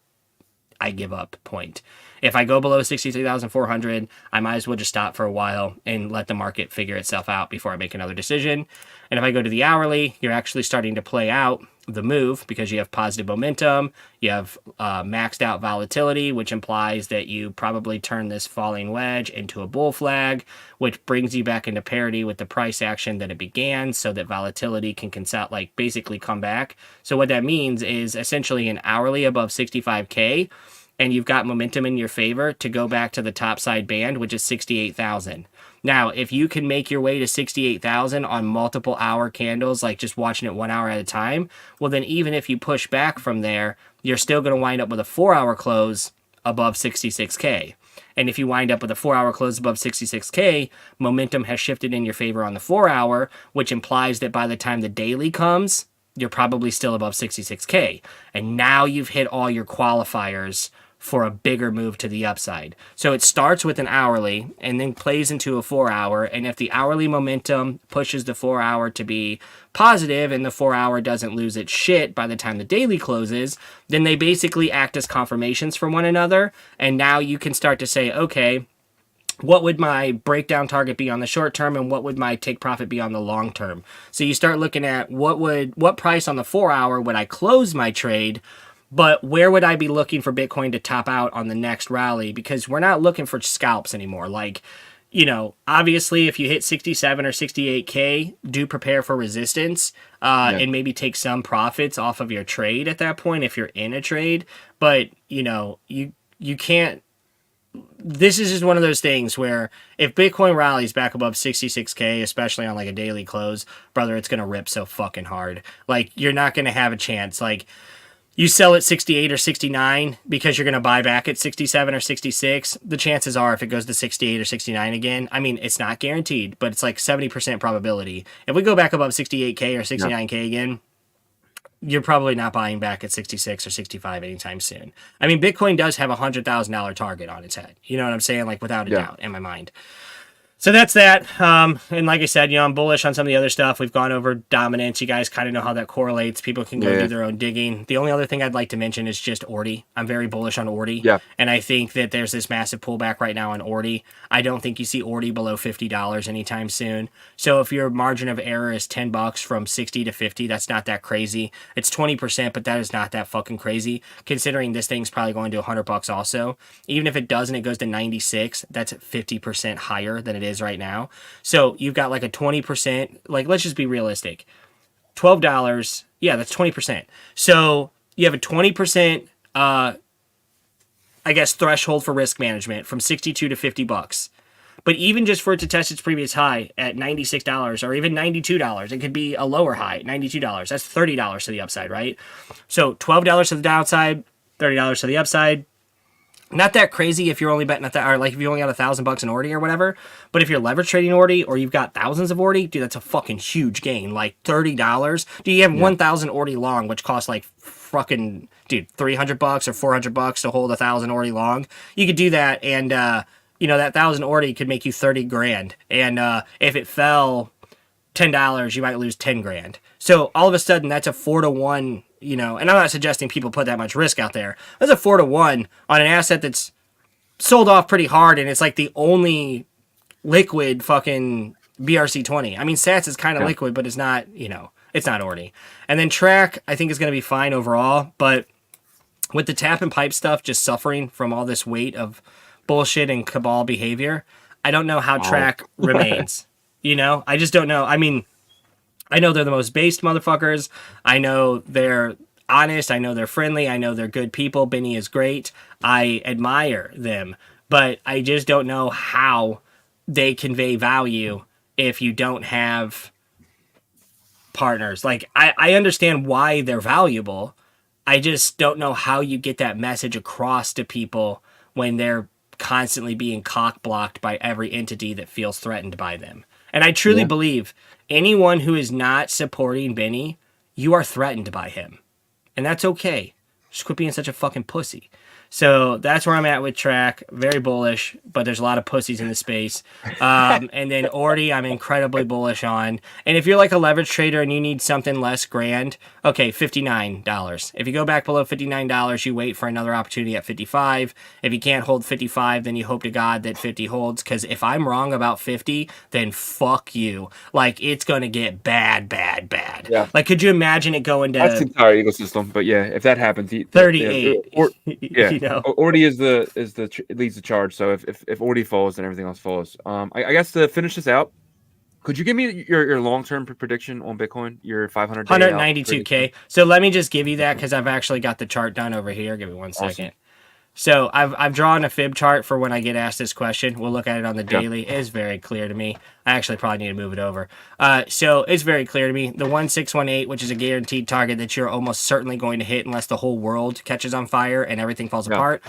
I give up point. If I go below 63,400, I might as well just stop for a while and let the market figure itself out before I make another decision. And if I go to the hourly, you're actually starting to play out the move because you have positive momentum, you have maxed out volatility, which implies that you probably turn this falling wedge into a bull flag, which brings you back into parity with the price action that it began, so that volatility can basically come back. So what that means is essentially an hourly above 65K, and you've got momentum in your favor to go back to the top side band, which is 68,000. Now, if you can make your way to 68,000 on multiple hour candles, like just watching it 1 hour at a time, well, then even if you push back from there, you're still going to wind up with a 4-hour close above 66K. And if you wind up with a 4-hour close above 66K, momentum has shifted in your favor on the 4-hour, which implies that by the time the daily comes, you're probably still above 66K. And now you've hit all your qualifiers for a bigger move to the upside. So it starts with an hourly and then plays into a 4-hour. And if the hourly momentum pushes the 4-hour to be positive and the 4-hour doesn't lose its shit by the time the daily closes, then they basically act as confirmations for one another. And now you can start to say, okay, what would my breakdown target be on the short term and what would my take profit be on the long term? So you start looking at what price on the 4-hour would I close my trade, but where would I be looking for Bitcoin to top out on the next rally? Because we're not looking for scalps anymore. Like, obviously if you hit 67 or 68K, do prepare for resistance and maybe take some profits off of your trade at that point if you're in a trade. But, you can't. This is just one of those things where if Bitcoin rallies back above 66K, especially on like a daily close, brother, it's going to rip so fucking hard. Like, you're not going to have a chance. Like, you sell at 68 or 69 because you're going to buy back at 67 or 66. The chances are if it goes to 68 or 69 again, I mean, it's not guaranteed, but it's like 70% probability. If we go back above 68K or 69K again, you're probably not buying back at 66 or 65 anytime soon. I mean, Bitcoin does have a $100,000 target on its head. You know what I'm saying? Like, without a doubt in my mind. So that's that. And like I said, I'm bullish on some of the other stuff. We've gone over dominance. You guys kind of know how that correlates. People can go do their own digging. The only other thing I'd like to mention is just Ordi. I'm very bullish on Ordi. Yeah. And I think that there's this massive pullback right now on Ordi. I don't think you see Ordi below $50 anytime soon. So if your margin of error is $10 from 60 to 50, that's not that crazy. It's 20%, but that is not that fucking crazy, considering this thing's probably going to $100 also. Even if it doesn't, it goes to 96. That's 50% higher than it is right now. So you've got like a 20%, like, let's just be realistic. $12, yeah, that's 20%. So you have a 20%, I guess, threshold for risk management from 62 to $50. But even just for it to test its previous high at $96 or even $92, it could be a lower high, $92. That's $30 to the upside, right? So $12 to the downside, $30 to the upside. Not that crazy if you're only betting at that, or like if you only got $1,000 in Ordi or whatever. But if you're leverage trading Ordi or you've got thousands of Ordi, dude, that's a fucking huge gain. Like $30. Dude, you have 1,000 Ordi long, which costs like fucking, dude, $300 or $400 to hold 1,000 Ordi long. You could do that, and that 1,000 Ordi could make you 30 grand. And if it fell $10, you might lose 10 grand. So all of a sudden, that's a 4-to-1. And I'm not suggesting people put that much risk out there. That's a 4-to-1 on an asset that's sold off pretty hard, and it's like the only liquid fucking BRC20. I mean, Sats is kind of liquid, but it's not, it's not Ordi. And then Track, I think, is going to be fine overall, but with the tap and pipe stuff just suffering from all this weight of bullshit and cabal behavior, I don't know how Track remains. I just don't know. I mean, I know they're the most based motherfuckers. I know they're honest. I know they're friendly. I know they're good people. Benny is great. I admire them. But I just don't know how they convey value if you don't have partners. Like, I understand why they're valuable. I just don't know how you get that message across to people when they're constantly being cock-blocked by every entity that feels threatened by them. And I truly believe anyone who is not supporting Benny, you are threatened by him. And that's okay. Just quit being such a fucking pussy. So that's where I'm at with track. Very bullish, but there's a lot of pussies in the space. And then Ordi, I'm incredibly bullish on. And if you're like a leverage trader and you need something less grand, okay, $59. If you go back below $59, you wait for another opportunity at 55. If you can't hold 55, then you hope to God that 50 holds. Because if I'm wrong about 50, then fuck you. Like, it's going to get bad. Yeah. Like, could you imagine it going to... That's the entire ecosystem. But yeah, if that happens... 38. Yeah. You know? Ordi leads the charge. So if Ordi falls, then everything else falls. I guess to finish this out, could you give me your long-term prediction on Bitcoin? Your 500 192K. So let me just give you that because I've actually got the chart done over here. Give me one second. So I've drawn a fib chart for when I get asked this question. We'll look at it on the daily. It's very clear to me. I actually probably need to move it over. So it's very clear to me. The 1618, which is a guaranteed target that you're almost certainly going to hit unless the whole world catches on fire and everything falls apart,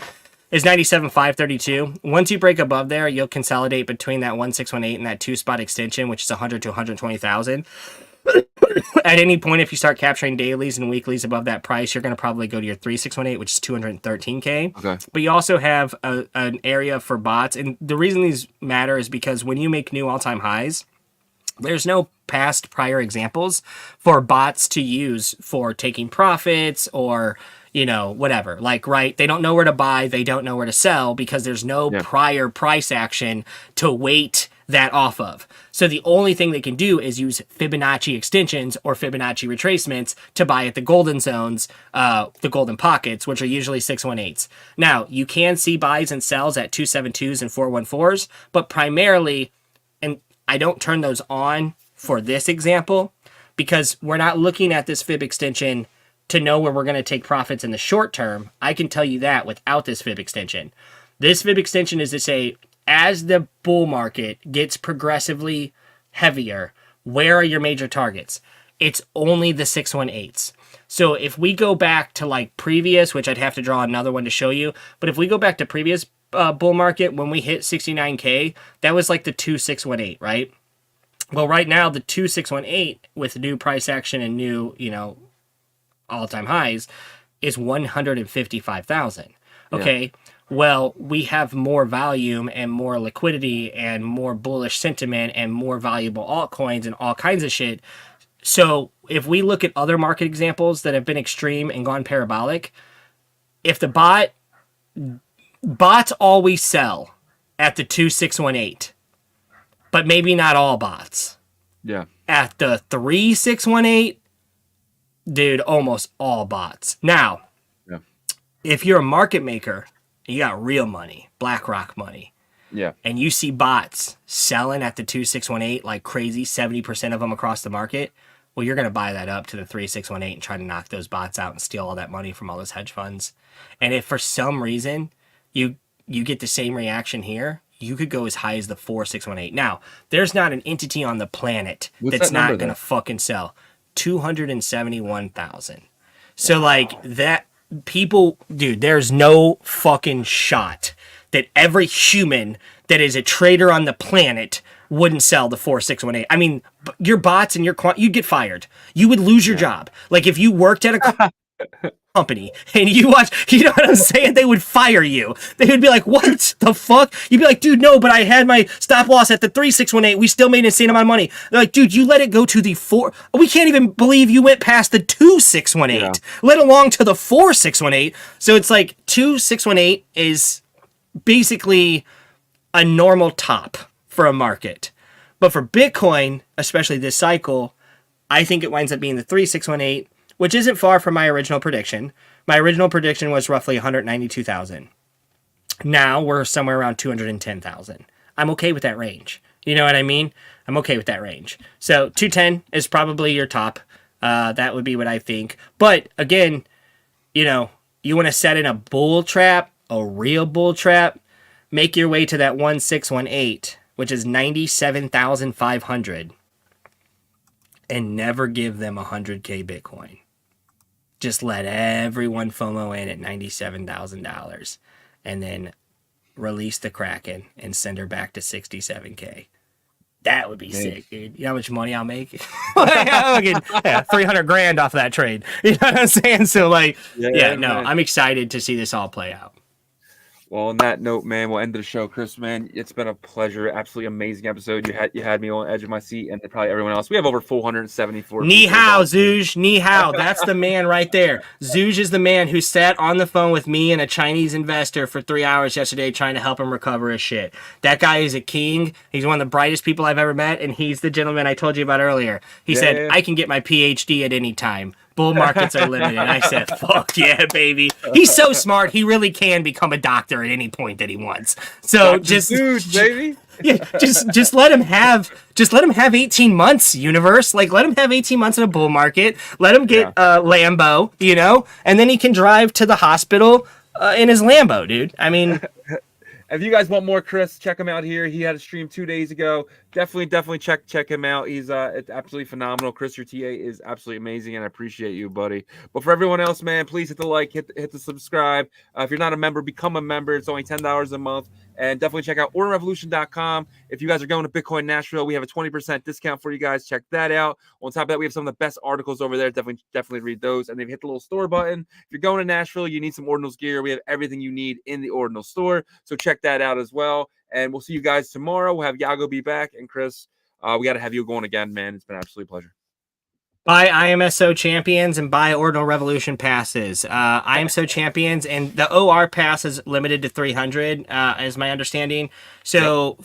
is 97,532. Once you break above there, you'll consolidate between that 1618 and that 2-spot extension, which is 100 to 120,000. At any point, if you start capturing dailies and weeklies above that price, you're going to probably go to your 3618, which is 213K. Okay. But you also have an area for bots. And the reason these matter is because when you make new all-time highs, there's no past prior examples for bots to use for taking profits or, you know, whatever. Like, right, they don't know where to buy, they don't know where to sell because there's no prior price action to weight that off of. So the only thing they can do is use Fibonacci extensions or Fibonacci retracements to buy at the golden zones, the golden pockets, which are usually 618s. Now, you can see buys and sells at 272s and 414s, but primarily, and I don't turn those on for this example, because we're not looking at this fib extension to know where we're going to take profits in the short term. I can tell you that without this fib extension. This fib extension is to say, as the bull market gets progressively heavier, where are your major targets? It's only the 618s. So if we go back to like previous, which I'd have to draw another one to show you, but if we go back to previous bull market, when we hit 69K, that was like the 2618, right? Well, right now, the 2618 with new price action and new, you know, all-time highs is 155,000. Okay. Yeah. Well, we have more volume and more liquidity and more bullish sentiment and more valuable altcoins and all kinds of shit. So if we look at other market examples that have been extreme and gone parabolic, if the bots always sell at the 2618, but maybe not all bots. Yeah. At the 3618, dude, almost all bots. Now, if you're a market maker, you got real money, BlackRock money. Yeah. And you see bots selling at the 2618 like crazy, 70% of them across the market. Well, you're going to buy that up to the 3618 and try to knock those bots out and steal all that money from all those hedge funds. And if for some reason you get the same reaction here, you could go as high as the 4618. Now, there's not an entity on the planet that's not going to fucking sell. 271,000. So like that. People, dude, there's no fucking shot that every human that is a trader on the planet wouldn't sell the 4618. I mean, your bots and you'd get fired. You would lose your job. Like if you worked at a company and you watch, you know what I'm saying? They would fire you. They would be like, what the fuck? You'd be like, dude, no, but I had my stop loss at the 3618. We still made an insane amount of money. They're like, dude, you let it go to the 4. We can't even believe you went past the 2618, let alone to the 4618. So it's like 2618 is basically a normal top for a market. But for Bitcoin, especially this cycle, I think it winds up being the 3618, which isn't far from my original prediction. My original prediction was roughly 192,000. Now we're somewhere around 210,000. I'm okay with that range. You know what I mean? I'm okay with that range. So 210 is probably your top. That would be what I think. But again, you know, you want to set in a bull trap, a real bull trap, make your way to that 1618, which is 97,500, and never give them 100K Bitcoin. Just let everyone FOMO in at $97,000 and then release the Kraken and send her back to 67K. That would be sick, dude. You know how much money I'll make? I'll get 300 grand off of that trade. You know what I'm saying? So like, I'm excited to see this all play out. Well, on that note, man, we'll end the show. Chris, man, it's been a pleasure. Absolutely amazing episode. You had me on the edge of my seat, and probably everyone else. We have over 474. Ni hao, Zooj. Ni hao. That's the man right there. Zooj is the man who sat on the phone with me and a Chinese investor for 3 hours yesterday trying to help him recover his shit. That guy is a king. He's one of the brightest people I've ever met, and he's the gentleman I told you about earlier. He said, I can get my PhD at any time. Bull markets are limited. I said, fuck yeah, baby. He's so smart. He really can become a doctor at any point that he wants. So just let him have 18 months, universe. Like, let him have 18 months in a bull market. Let him get Lambo, and then he can drive to the hospital in his Lambo, dude. I mean, if you guys want more Chris, check him out here. He had a stream 2 days ago. Definitely check him out. He's it's absolutely phenomenal. Chris, your TA is absolutely amazing, and I appreciate you, buddy. But for everyone else, man, please hit the like, hit the subscribe. If you're not a member, become a member. It's only $10 a month. And definitely check out OrdinalRevolution.com. If you guys are going to Bitcoin Nashville, we have a 20% discount for you guys. Check that out. On top of that, we have some of the best articles over there. Definitely read those. And then hit the little store button. If you're going to Nashville, you need some Ordinals gear. We have everything you need in the Ordinal store. So check that out as well. And we'll see you guys tomorrow. We'll have Yagobi back. And Chris, we got to have you going again, man. It's been an absolute pleasure. Buy IMSO Champions and buy Ordinal Revolution passes. IMSO Champions and the OR pass is limited to 300, is my understanding. So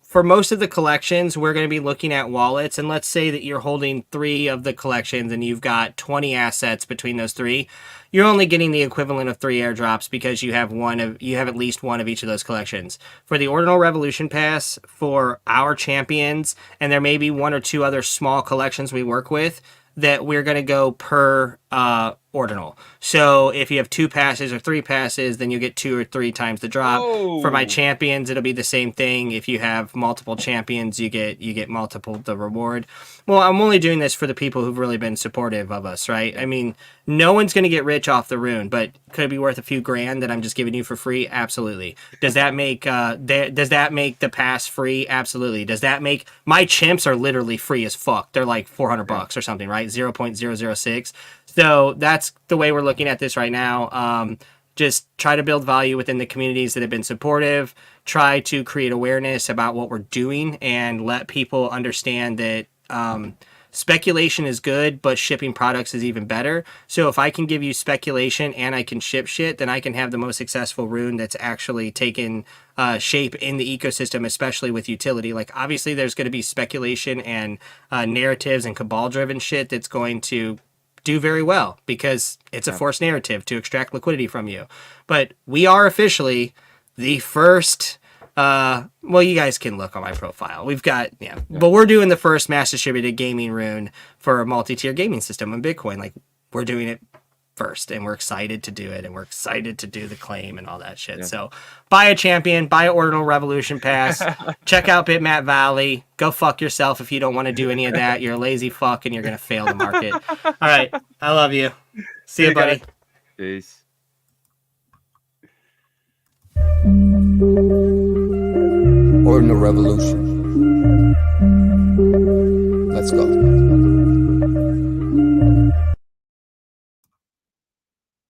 for most of the collections, we're going to be looking at wallets. And let's say that you're holding 3 of the collections and you've got 20 assets between those 3. You're only getting the equivalent of 3 airdrops because you have at least one of each of those collections. For the Ordinal Revolution Pass, for our champions, and there may be 1 or 2 other small collections we work with, that we're going to go per Ordinal. So if you have 2 passes or 3 passes, then you get 2 or 3 times the drop. Whoa. For my champions, it'll be the same thing. If you have multiple champions, you get multiple the reward. Well, I'm only doing this for the people who've really been supportive of us, right? I mean, no one's going to get rich off the rune, but could it be worth a few grand that I'm just giving you for free? Absolutely. Does that make the pass free? Absolutely. Does that make my chimps are literally free as fuck? They're like $400 or something, right? 0.006. So that's the way we're looking at this right now. Just try to build value within the communities that have been supportive. Try to create awareness about what we're doing and let people understand that speculation is good, but shipping products is even better. So if I can give you speculation and I can ship shit, then I can have the most successful rune that's actually taken shape in the ecosystem, especially with utility. Like, obviously there's going to be speculation and narratives and Cabal driven shit that's going to do very well because it's a forced narrative to extract liquidity from you. But we are officially the first, well, you guys can look on my profile. We've got, but we're doing the first mass distributed gaming rune for a multi-tier gaming system on Bitcoin. Like, we're doing it first, and we're excited to do it, and we're excited to do the claim and all that shit. So buy a champion, buy an Ordinal Revolution Pass, check out Bitmap Valley, go fuck yourself if you don't want to do any of that. You're a lazy fuck and you're going to fail the market. All right. I love you. See you, buddy. Guys. Peace. Ordinal Revolution. Let's go.